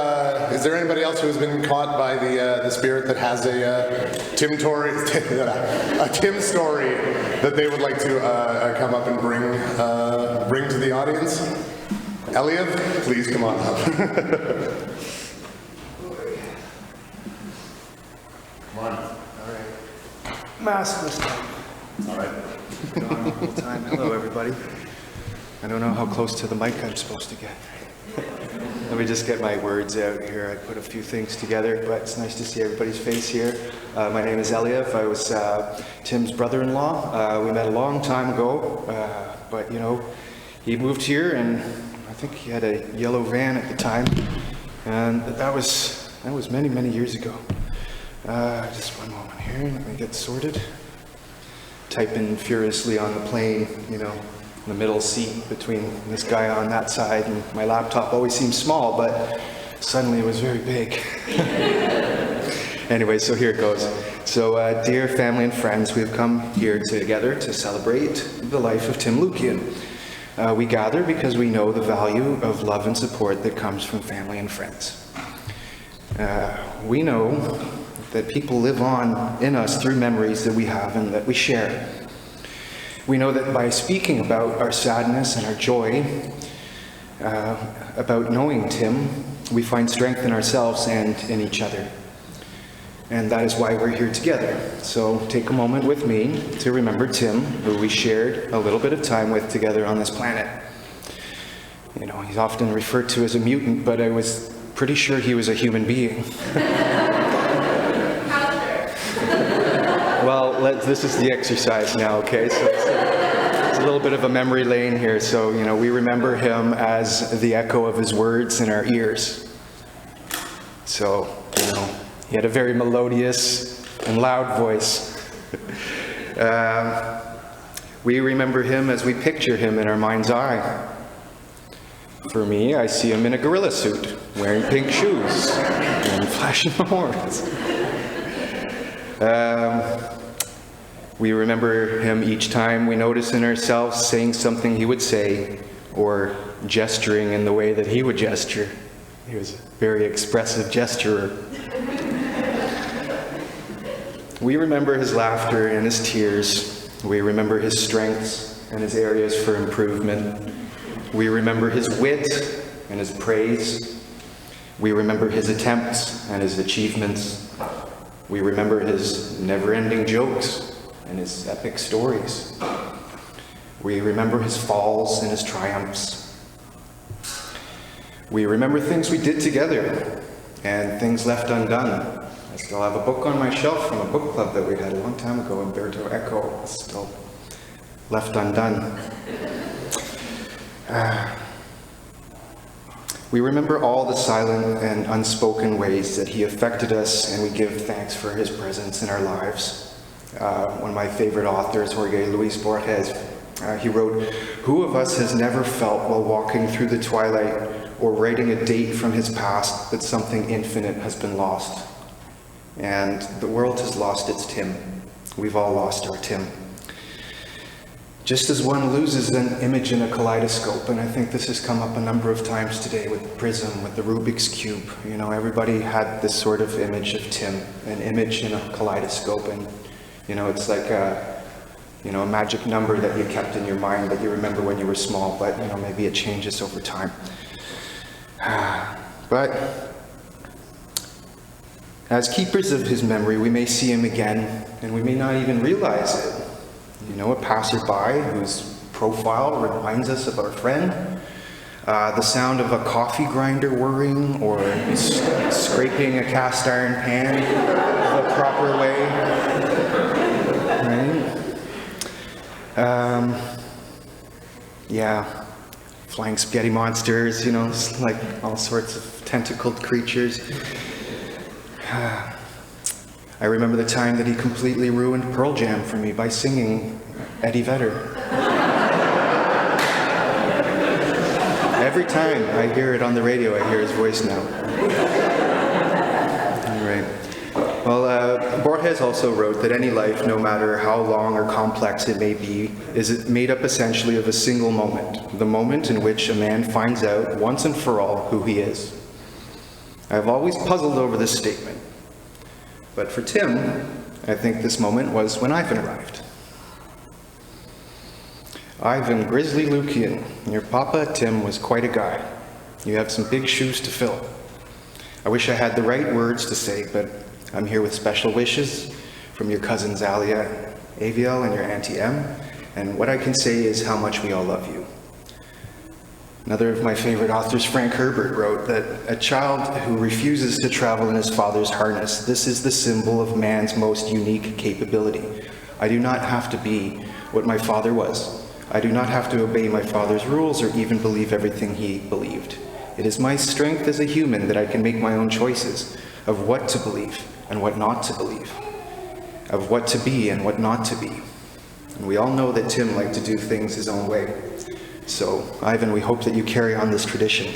anybody else who has been caught by the spirit that has a Tim story that they would like to come up and bring to the audience? Elliot, please come on up. Come on. All right. Mask this time. All right. Going on the whole time. Hello, everybody. I don't know how close to the mic I'm supposed to get. Let me just get my words out here. I put a few things together, but it's nice to see everybody's face here. My name is Eliev. I was Tim's brother-in-law. We met a long time ago, but you know, he moved here, and I think he had a yellow van at the time, and that was many, many years ago. Just one moment here. Let me get sorted. Typing furiously on the plane, you know. In the middle seat between this guy on that side, and my laptop always seemed small, but suddenly it was very big. Anyway, so here it goes. So, dear family and friends, we've come here together to celebrate the life of Tim Lukian. We gather because we know the value of love and support that comes from family and friends. We know that people live on in us through memories that we have and that we share. We know that by speaking about our sadness and our joy, about knowing Tim, we find strength in ourselves and in each other. And that is why we're here together. So take a moment with me to remember Tim, who we shared a little bit of time with together on this planet. You know, he's often referred to as a mutant, but I was pretty sure he was a human being. Well, this is the exercise now, okay? So it's a little bit of a memory lane here. So, you know, we remember him as the echo of his words in our ears. So, you know, he had a very melodious and loud voice. We remember him as we picture him in our mind's eye. For me, I see him in a gorilla suit, wearing pink shoes, and flashing the horns. We remember him each time we notice in ourselves saying something he would say, or gesturing in the way that he would gesture. He was a very expressive gesturer. We remember his laughter and his tears. We remember his strengths and his areas for improvement. We remember his wit and his praise. We remember his attempts and his achievements. We remember his never-ending jokes and his epic stories. We remember his falls and his triumphs. We remember things we did together and things left undone. I still have a book on my shelf from a book club that we had a long time ago, Umberto Eco. It's still left undone. We remember all the silent and unspoken ways that he affected us, and we give thanks for his presence in our lives. One of my favorite authors, Jorge Luis Borges, he wrote, "Who of us has never felt while walking through the twilight or writing a date from his past that something infinite has been lost?" And the world has lost its Tim. We've all lost our Tim. Just as one loses an image in a kaleidoscope, and I think this has come up a number of times today with Prism, with the Rubik's Cube. You know, everybody had this sort of image of Tim, an image in a kaleidoscope, and, you know, it's like a magic number that you kept in your mind that you remember when you were small, but, you know, maybe it changes over time. But as keepers of his memory, we may see him again, and we may not even realize it. You know, a passerby whose profile reminds us of our friend, the sound of a coffee grinder whirring, or scraping a cast iron pan the proper way, right? Yeah, flying spaghetti monsters, you know, like all sorts of tentacled creatures. I remember the time that he completely ruined Pearl Jam for me by singing Eddie Vedder. Every time I hear it on the radio, I hear his voice now. All right. Well, Borges also wrote that any life, no matter how long or complex it may be, is made up essentially of a single moment, the moment in which a man finds out once and for all who he is. I've always puzzled over this statement. But for Tim, I think this moment was when Ivan arrived. Ivan Grizzly Lukian, your papa Tim was quite a guy. You have some big shoes to fill. I wish I had the right words to say, but I'm here with special wishes from your cousins Alia, Aviel, and your Auntie Em, and what I can say is how much we all love you. Another of my favorite authors, Frank Herbert, wrote that a child who refuses to travel in his father's harness, this is the symbol of man's most unique capability. I do not have to be what my father was. I do not have to obey my father's rules or even believe everything he believed. It is my strength as a human that I can make my own choices of what to believe and what not to believe, of what to be and what not to be. And we all know that Tim liked to do things his own way. So, Ivan, we hope that you carry on this tradition.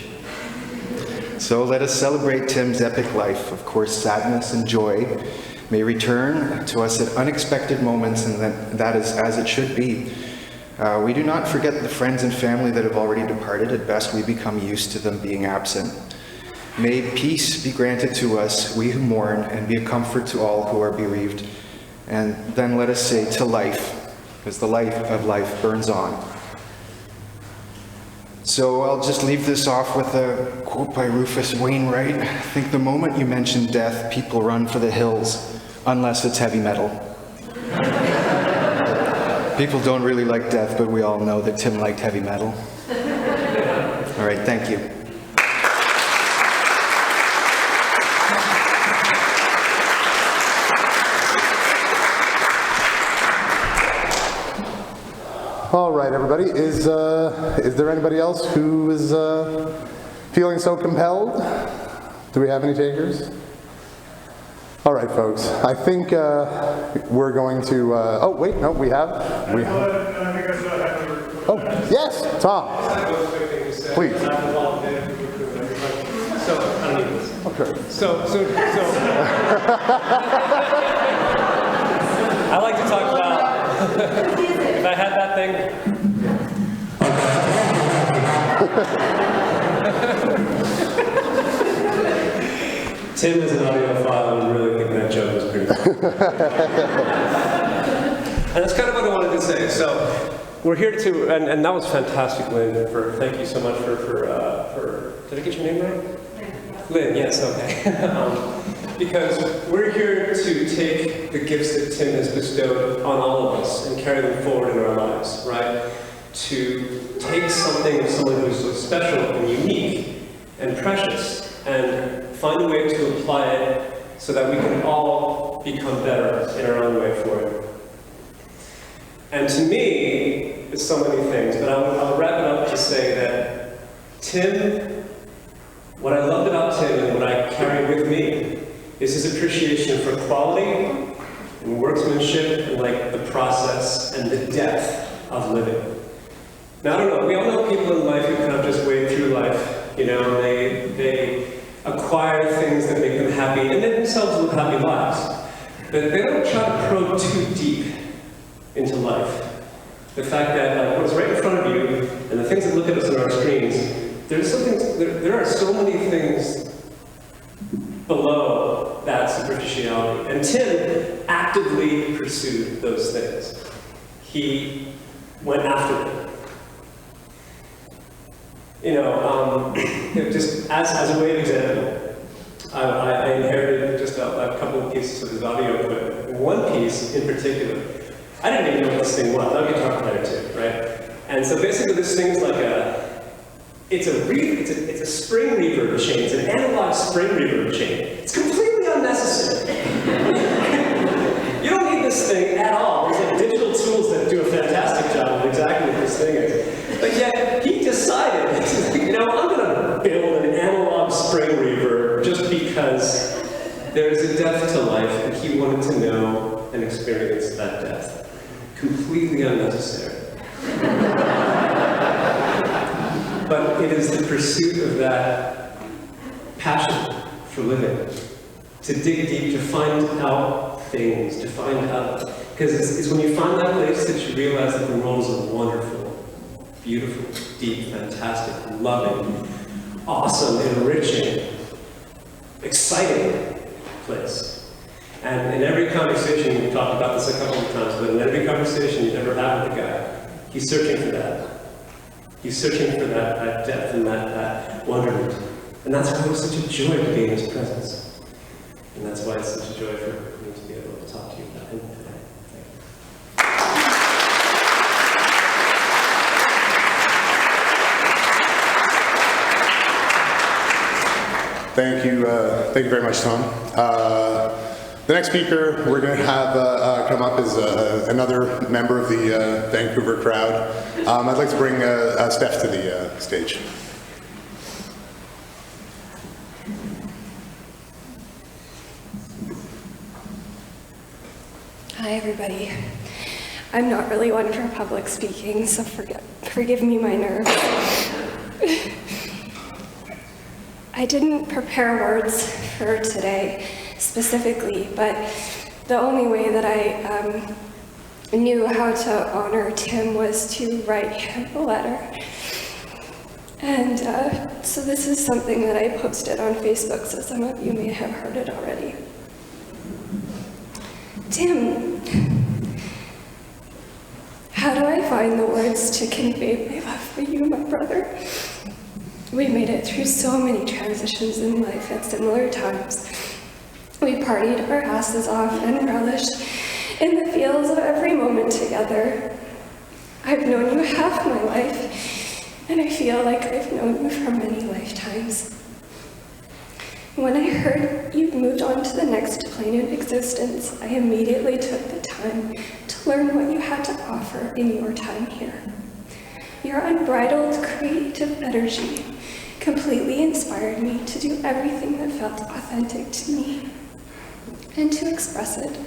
So let us celebrate Tim's epic life. Of course, sadness and joy may return to us at unexpected moments, and that is as it should be. We do not forget the friends and family that have already departed. At best, we become used to them being absent. May peace be granted to us, we who mourn, and be a comfort to all who are bereaved. And then let us say, to life, because the light of life burns on. So I'll just leave this off with a quote by Rufus Wainwright. I think the moment you mention death, people run for the hills, unless it's heavy metal. People don't really like death, but we all know that Tim liked heavy metal. All right, thank you. All right, everybody. Is there anybody else who is feeling so compelled? Do we have any takers? All right, folks. I think we're going to. Oh, wait, no, we have. Oh, yes, Tom. Please. Okay. So. I like to talk about. If I had that thing. Tim is an audiophile and really think that joke was pretty funny. And that's kind of what I wanted to say. So we're here to, and that was fantastic, Lynn, thank you so much for did I get your name right? Lynn, yes, okay. Because we're here to take the gifts that Tim has bestowed on all of us and carry them forward in our lives, right? To take something of someone who's so special and unique and precious and find a way to apply it so that we can all become better in our own way for it. And to me, it's so many things, but I'll wrap it up to say that Tim, what I loved about Tim and what I carry with me is his appreciation for quality and workmanship and like the process and the depth of living. Now, I don't know, we all know people in life who kind of just wade through life, you know, they acquire things that make them happy and they themselves live happy lives. But they don't try to probe too deep into life. The fact that like what's right in front of you and the things that look at us on our screens, there are so many things below that superficiality. And Tim actively pursued those things. He went after them. You know, just as a way of example, I inherited just a couple of pieces of his audio equipment. One piece in particular, I didn't even know what this thing was. I'm a guitar player too, right? And so basically this thing's like it's a spring reverb chain. It's an analog spring reverb chain. It's completely unnecessary. You don't need this thing at all. There's like digital tools that do a fantastic job of exactly what this thing is. But yet, he decided, you know, I'm going to build an analog spring reverb just because there's a depth to life and he wanted to know and experience that depth. Completely unnecessary. But it is the pursuit of that passion for living, to dig deep, to find out things, to find out, because it's when you find that place that you realize that the world is a wonderful, beautiful, deep, fantastic, loving, awesome, enriching, exciting place. And in every conversation, we've talked about this a couple of times, but in every conversation you've ever had with a guy, he's searching for that. He's searching for that depth and that wonderment. And that's why it was such a joy to be in his presence. And that's why it's such a joy for me to be able to talk to you about him today. Thank you very much, Tom. The next speaker we're going to have come up is another member of the Vancouver crowd. I'd like to bring Steph to the stage. Hi, everybody. I'm not really one for public speaking, so forgive me my nerves. I didn't prepare words for today specifically, but the only way that I knew how to honor Tim was to write him a letter. And so this is something that I posted on Facebook, so some of you may have heard it already. Tim, how do I find the words to convey my love for you, my brother? We made it through so many transitions in life at similar times. We partied our asses off and relished in the feels of every moment together. I've known you half my life, and I feel like I've known you for many lifetimes. When I heard you'd moved on to the next plane of existence, I immediately took the time to learn what you had to offer in your time here. Your unbridled creative energy completely inspired me to do everything that felt authentic to me and to express it.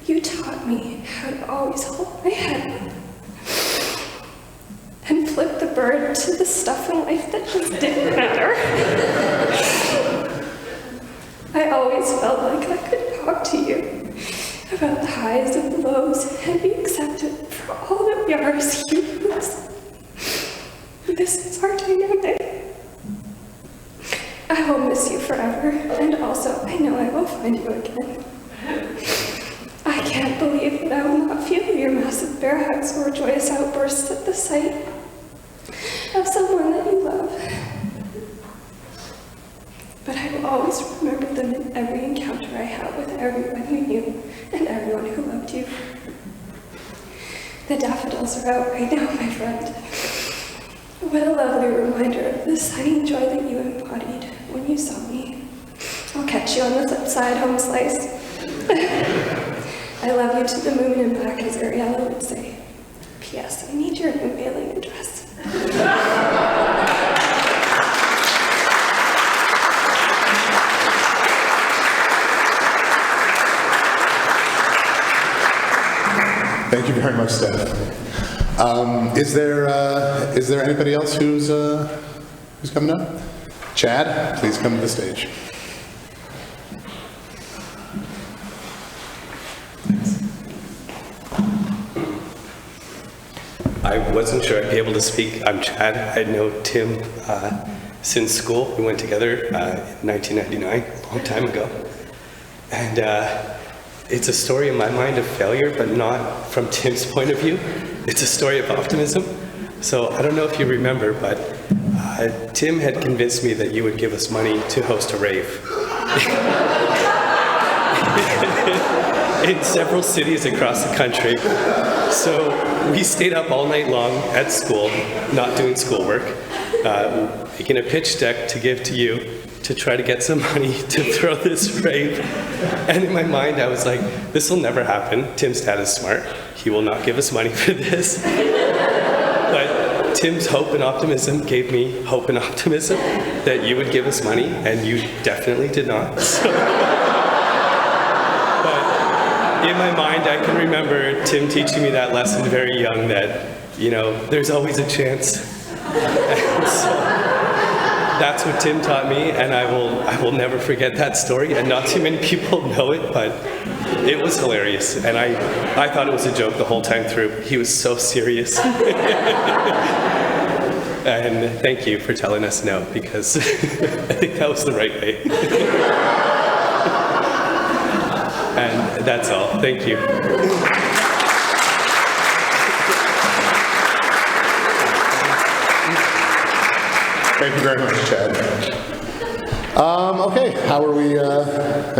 You taught me how to always hold my head up and flip the bird to the stuff in life that just didn't matter. I always felt like I could talk to you about the highs and the lows and be accepted for all that we are as humans. This is our dynamic. I will miss you forever, and also I know I will find you again. I can't believe that I will not feel your massive bear hugs or joyous outbursts at the sight of someone that you love. But I will always remember them in every encounter I have with everyone you knew and everyone who loved you. The daffodils are out right now, my friend. What a lovely reminder of the sunny joy that you embodied when you saw me. I'll catch you on the flip side, home slice. I love you to the moon and back, as Ariella would say. P.S. I need your new mailing address. Thank you very much, Steph. Is there anybody else who's coming up? Chad, please come to the stage. I wasn't sure I'd be able to speak. I'm Chad. I know Tim since school. We went together in 1999, a long time ago. And it's a story in my mind of failure, but not from Tim's point of view. It's a story of optimism. So I don't know if you remember, but Tim had convinced me that you would give us money to host a rave. In several cities across the country. So we stayed up all night long at school, not doing schoolwork, making a pitch deck to give to you to try to get some money to throw this rave. And in my mind, I was like, this will never happen. Tim's dad is smart. He will not give us money for this. But Tim's hope and optimism gave me hope and optimism that you would give us money, and you definitely did not. So, in my mind, I can remember Tim teaching me that lesson very young, that, you know, there's always a chance. And so that's what Tim taught me, and I will never forget that story. And not too many people know it, but it was hilarious. And I thought it was a joke the whole time through. He was so serious. And thank you for telling us no, because I think that was the right way. And that's all. Thank you. Thank you very much, Chad. Okay, how are we?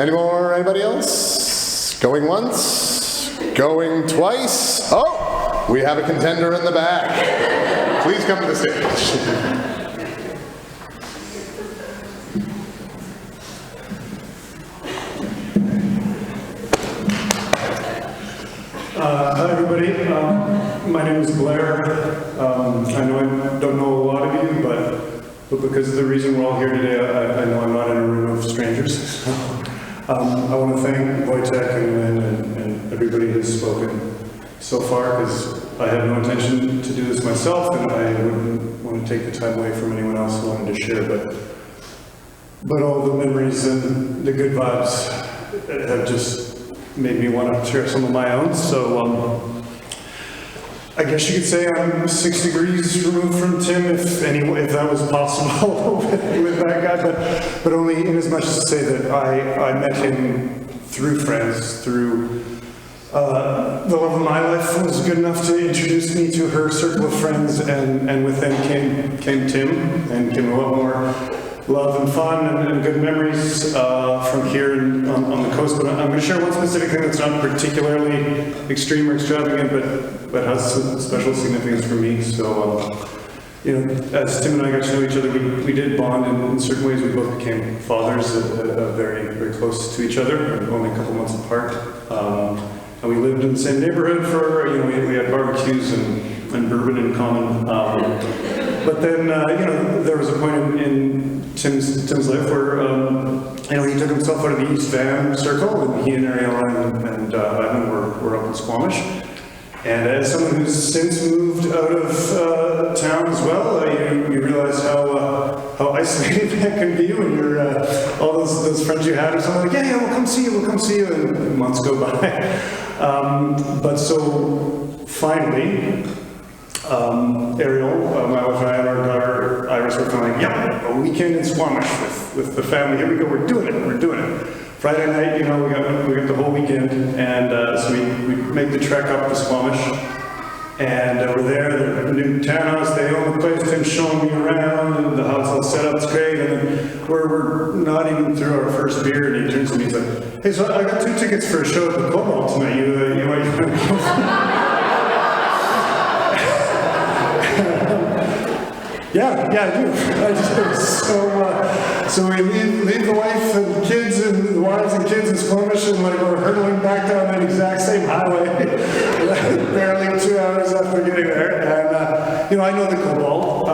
Anybody else? Going once? Going twice? Oh, we have a contender in the back. Please come to the stage. Hi everybody, my name is Blair. I know I don't know a lot of you, but because of the reason we're all here today, I know I'm not in a room of strangers. I want to thank Wojtek and Lynn and everybody who's spoken so far, because I had no intention to do this myself, and I wouldn't want to take the time away from anyone else who wanted to share, but all the memories and the good vibes have just made me want to share some of my own. So I guess you could say I'm 6 degrees removed from Tim, if that was possible with that guy, but only in as much as to say that I met him through friends, through the love of my life was good enough to introduce me to her circle of friends, and with them came Tim, and came a lot more love and fun and good memories from here on the coast. But I'm going to share one specific thing that's not particularly extreme or extravagant, but has some special significance for me. So, you know, as Tim and I got to know each other, we did bond in certain ways. We both became fathers, very, very close to each other, only a couple months apart. And we lived in the same neighborhood for, you know, we had barbecues and bourbon in common. But then, you know, there was a point in Tim's life where, you know, he took himself out of the East Van circle, and he and Ariella and Ivan were up in Squamish. And as someone who's since moved out of town as well, you realize how isolating that can be when you're all those friends you had or something like, yeah, we'll come see you, and months go by. But so finally, Ariel, my wife and I, and our daughter Iris were kind of like, yep, a weekend in Squamish with the family. Here we go, we're doing it. Friday night, you know, we got the whole weekend, and so we make the trek up to Squamish, and we're there. The new townhouse, they own the place. Tim's showing me around, and the house all set up, it's great. And then we're not even through our first beer, and he turns to me, he's like, hey, so I got 2 tickets for a show at the Cobalt tonight. You want to go? Yeah, I do. So we leave the wife and kids and the wives and kids in Squamish, and like we're hurtling back down that exact same highway, barely 2 hours after getting there. And you know, I know the Cobalt,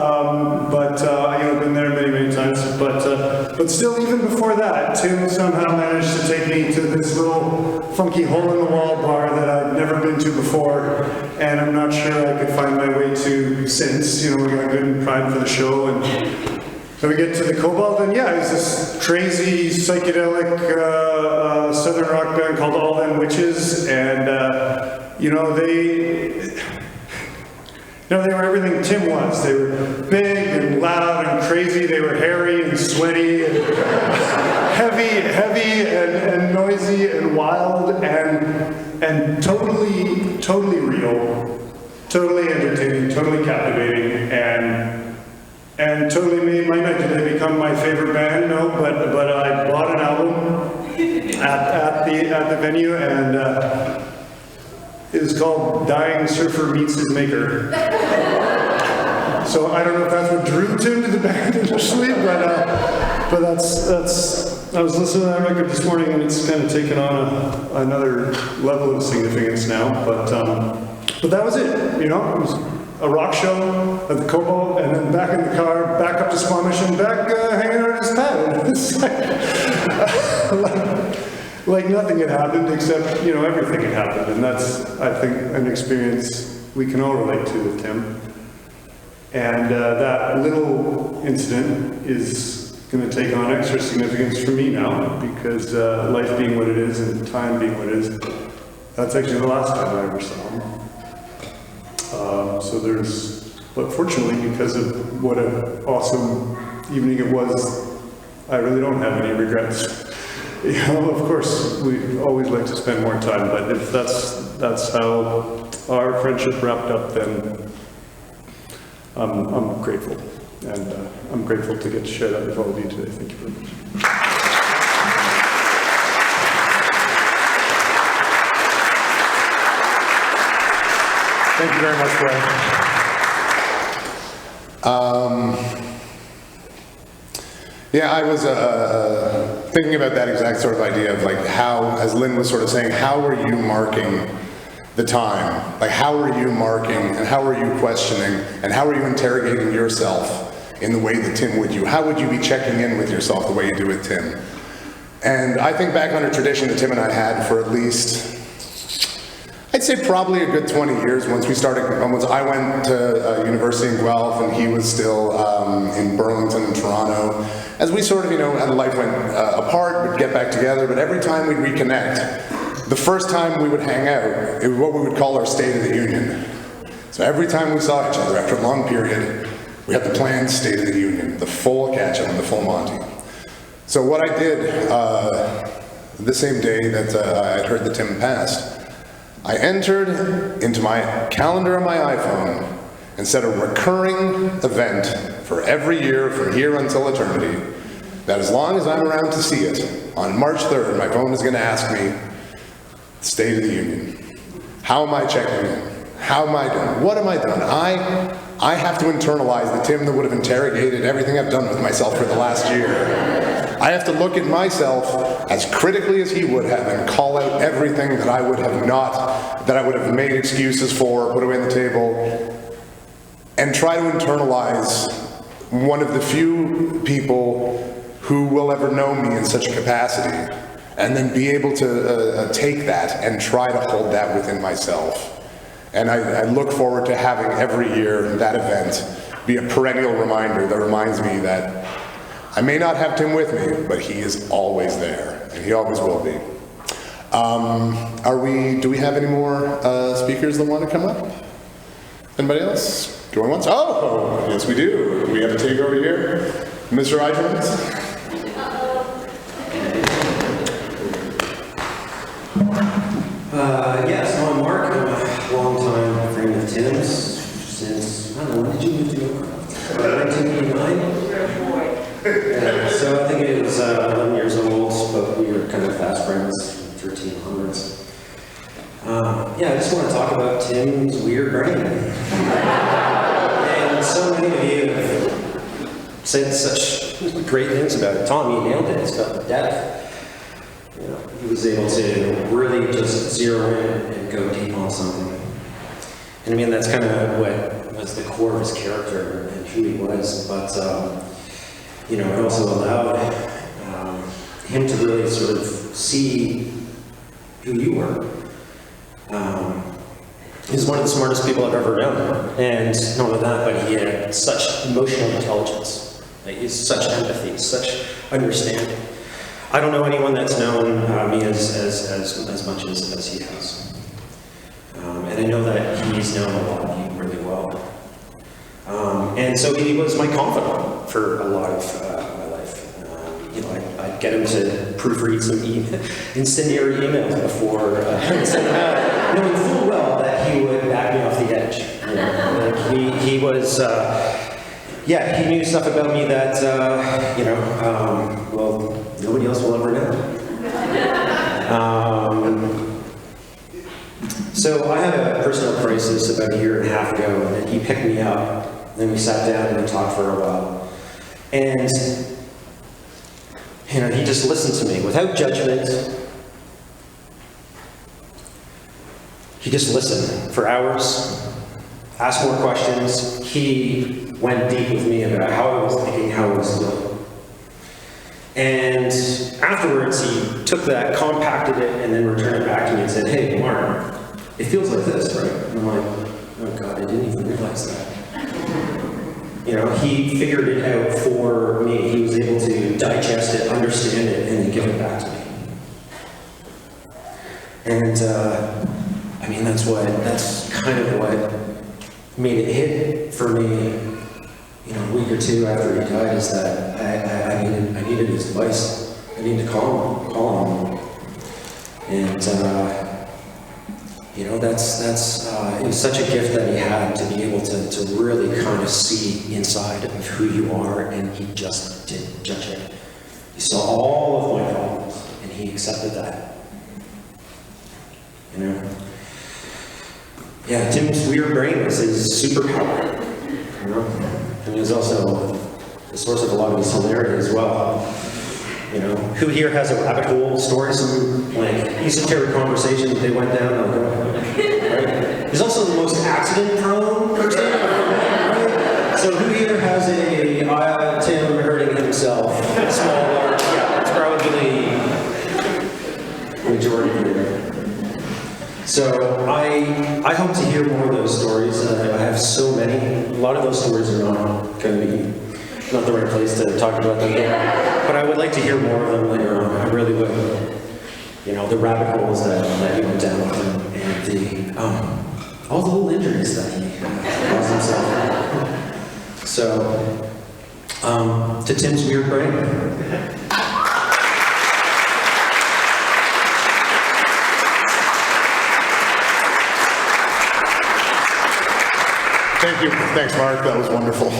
but you know, been there many times. But still, even before that, Tim somehow managed to take me to this little funky hole-in-the-wall bar that I'd never been to before, and I'm not sure I could find my way to since. You know, we got good and primed for the show, and so we get to the Cobalt, and yeah, it's this crazy psychedelic southern rock band called All Them Witches, and you know, they were everything Tim was. They were big and loud and crazy. They were hairy and sweaty and heavy and noisy and wild and totally real, totally entertaining, totally captivating, and totally made my night. Did they become my favorite band? No, but I bought an album at the venue, and it was called Dying Surfer Meets His Maker. So I don't know if that's what drew Tim to the band initially, but that's I was listening to that record this morning, and it's kind of taken on another level of significance now. But that was it. You know, it was a rock show at the Cobalt, and then back in the car, back up to Squamish, and back hanging out at his pad. It's like nothing had happened, except, you know, everything had happened. And that's, I think, an experience we can all relate to with Tim. And that little incident is going to take on extra significance for me now, because life being what it is and time being what it is, that's actually the last time I ever saw him. So there's, but fortunately, because of what an awesome evening it was, I really don't have any regrets. You know, of course, we always like to spend more time, but if that's how our friendship wrapped up, then I'm grateful, and I'm grateful to get to share that with all of you today. Thank you very much. Thank you very much, Brian. Yeah, I was thinking about that exact sort of idea of like how, as Lynn was sort of saying, how are you marking the time? Like, how are you marking, and how are you questioning, and how are you interrogating yourself in the way that Tim would you? How would you be checking in with yourself the way you do with Tim? And I think back on a tradition that Tim and I had for at least, I'd I'd say probably a good 20 years once I went to university in Guelph and he was still in Burlington and Toronto. As we sort of, as life went apart, we'd get back together, but every time we'd reconnect, the first time we would hang out, it was what we would call our State of the Union. So every time we saw each other after a long period, we had the planned State of the Union, the full catch-up, the full Monty. So what I did the same day that I'd heard that Tim passed, I entered into my calendar on my iPhone and set a recurring event for every year from here until eternity, that as long as I'm around to see it, on March 3rd, my phone is going to ask me, State of the Union. How am I checking in? How am I doing? What am I doing? I have to internalize the Tim that would have interrogated everything I've done with myself for the last year. I have to look at myself as critically as he would have and call out everything that I would have made excuses for, put away on the table, and try to internalize one of the few people who will ever know me in such a capacity, and then be able to take that and try to hold that within myself. And I look forward to having every year that event be a perennial reminder that reminds me that I may not have Tim with me, but he is always there, and he always will be. Do we have any more speakers that want to come up? Anybody else? Going once? Oh, yes we do. We have a take over here. Mr. Eicherman? So I'm Mark. I'm a long-time friend of Tim's since, I don't know, when did you move to Vancouver? 1989? So I think it was 11 years old, but we were kind of fast friends, 13 onwards. I just want to talk about Tim's weird brain. And so many of you have said such great things about it. Tom, you nailed it. It's about the depth. He was able to really just zero in and go deep on something. And I mean, that's kind of what was the core of his character and who he was. But, it also allowed him to really sort of see who you were. He's one of the smartest people I've ever known. And not only that, but he had such emotional intelligence. He's such empathy, such understanding. I don't know anyone that's known me as much as he has. And I know that he's known a lot of you really well. And so he was my confidant for a lot of my life. I'd get him to proofread some incendiary emails before sending them out, knowing full well that he would back me off the edge. He was, he knew stuff about me that, nobody else will ever know. So I had a personal crisis about a year and a half ago, and he picked me up. Then we sat down and we talked for a while. And, he just listened to me without judgment. He just listened for hours, asked more questions. He went deep with me about how I was thinking, how I was feeling. And afterwards, he took that, compacted it, and then returned it back to me and said, "Hey, Mark, it feels like this, right?" And I'm like, "Oh God, I didn't even realize that." He figured it out for me. He was able to digest it, understand it, and then give it back to me. And, that's kind of what made it hit for me, a week or two after he died, is that I needed his advice. I needed to call him. And, it was such a gift that he had to be able to really kind of see inside of who you are, and he just didn't judge it. He saw all of my problems, and he accepted that. Tim's weird brain was his superpower. And he was also the source of a lot of his hilarity as well. Who here has a rabbit hole story, some esoteric conversation that they went down? Right? He's also the most accident-prone person. Right? So who here has Tim hurting himself? Small, large? Yeah, it's probably the majority here. So I hope to hear more of those stories. I have so many. A lot of those stories are not going to be, not the right place to talk about them here. But I would like to hear more of them later on. I really would. You know, the rabbit holes that he went down and the, all the little injuries that he caused himself. So, to Tim's weird brain. Thank you. Thanks, Mark. That was wonderful.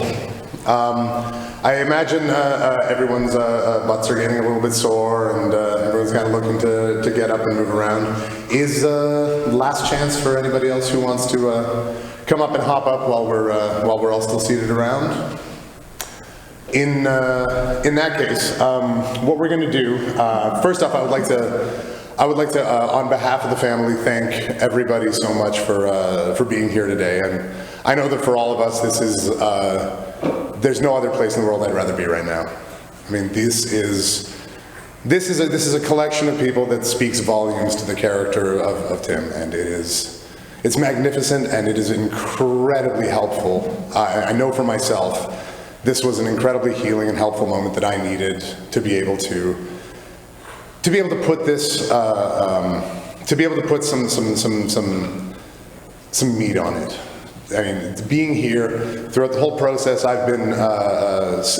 I imagine everyone's butts are getting a little bit sore, and everyone's kind of looking to get up and move around. Is last chance for anybody else who wants to come up and hop up while we're all still seated around? In that case, what we're going to do, first off, I would like to, on behalf of the family, thank everybody so much for being here today. And I know that for all of us, this is, there's no other place in the world I'd rather be right now. I mean, this is a collection of people that speaks volumes to the character of Tim, and it's magnificent, and it is incredibly helpful. I know for myself, this was an incredibly healing and helpful moment that I needed to be able to put this, to be able to put some meat on it. I mean, being here throughout the whole process, I've been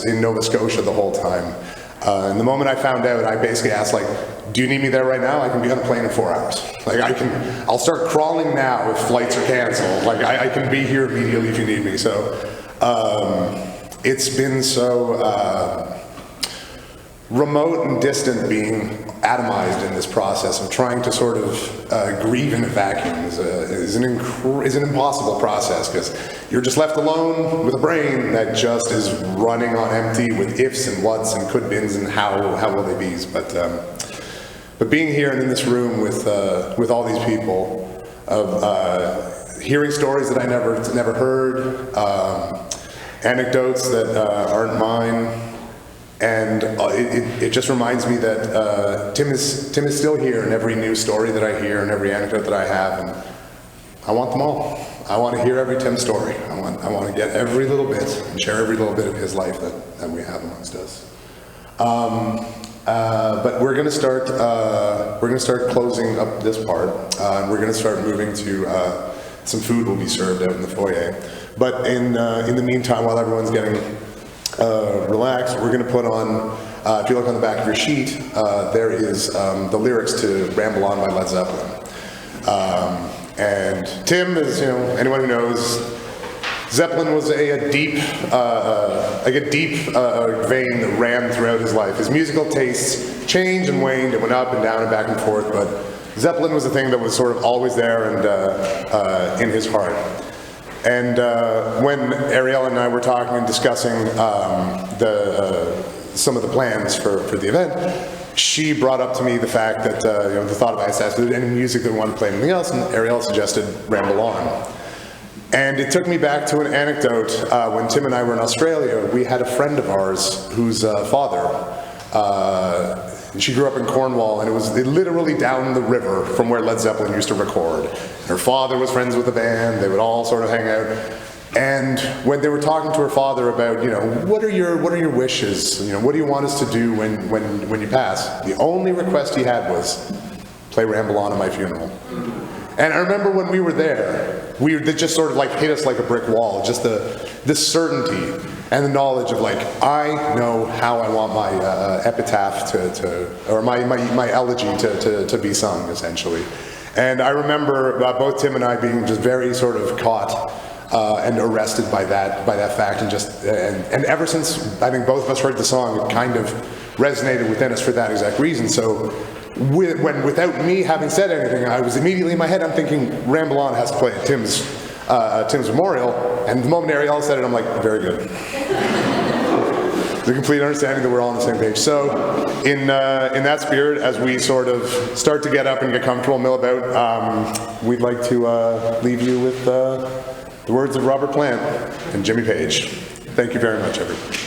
in Nova Scotia the whole time. And the moment I found out, I basically asked, like, do you need me there right now? I can be on a plane in 4 hours. Like, I'll start crawling now if flights are canceled. Like, I can be here immediately if you need me. So, it's been so remote and distant being atomized in this process of trying to sort of grieve in a vacuum is an impossible process, because you're just left alone with a brain that just is running on empty with ifs and whats and could bins and how will they be's. But being here and in this room with all these people, of hearing stories that I never heard, anecdotes that aren't mine. And it just reminds me that Tim is still here in every new story that I hear and every anecdote that I have, and I want them all. I want to hear every Tim story. I want to get every little bit and share every little bit of his life that we have amongst us. But we're going to start closing up this part, and we're going to start moving to some food will be served out in the foyer. But in the meantime, while everyone's getting relaxed, we're going to put on, if you look on the back of your sheet, there is the lyrics to Ramble On by Led Zeppelin. And Tim is, anyone who knows, Zeppelin was a deep vein that ran throughout his life. His musical tastes changed and waned and went up and down and back and forth, but Zeppelin was a thing that was sort of always there and in his heart. And when Ariel and I were talking and discussing some of the plans for the event, she brought up to me the fact that the thought of I asked, "Is there any music that we wanted to play, anything else?" And Ariel suggested "Ramble On." And it took me back to an anecdote when Tim and I were in Australia. We had a friend of ours whose father. She grew up in Cornwall, and it was literally down the river from where Led Zeppelin used to record. Her father was friends with the band. They would all sort of hang out. And when they were talking to her father about, what are your wishes? What do you want us to do when you pass? The only request he had was, play Ramble On at my funeral. And I remember when we were there, that just sort of like hit us like a brick wall, just the certainty and the knowledge of like, I know how I want my epitaph or my elegy to be sung, essentially. And I remember both Tim and I being just very sort of caught and arrested by that fact, and ever since I think both of us heard the song, it kind of resonated within us for that exact reason. So without me having said anything, I was immediately in my head, I'm thinking Ramble On has to play at Tim's memorial, and the moment Ariel said it, I'm like, very good. The complete understanding that we're all on the same page. So in that spirit, as we sort of start to get up and get comfortable and mill about, we'd like to leave you with the words of Robert Plant and Jimmy Page. Thank you very much, everybody.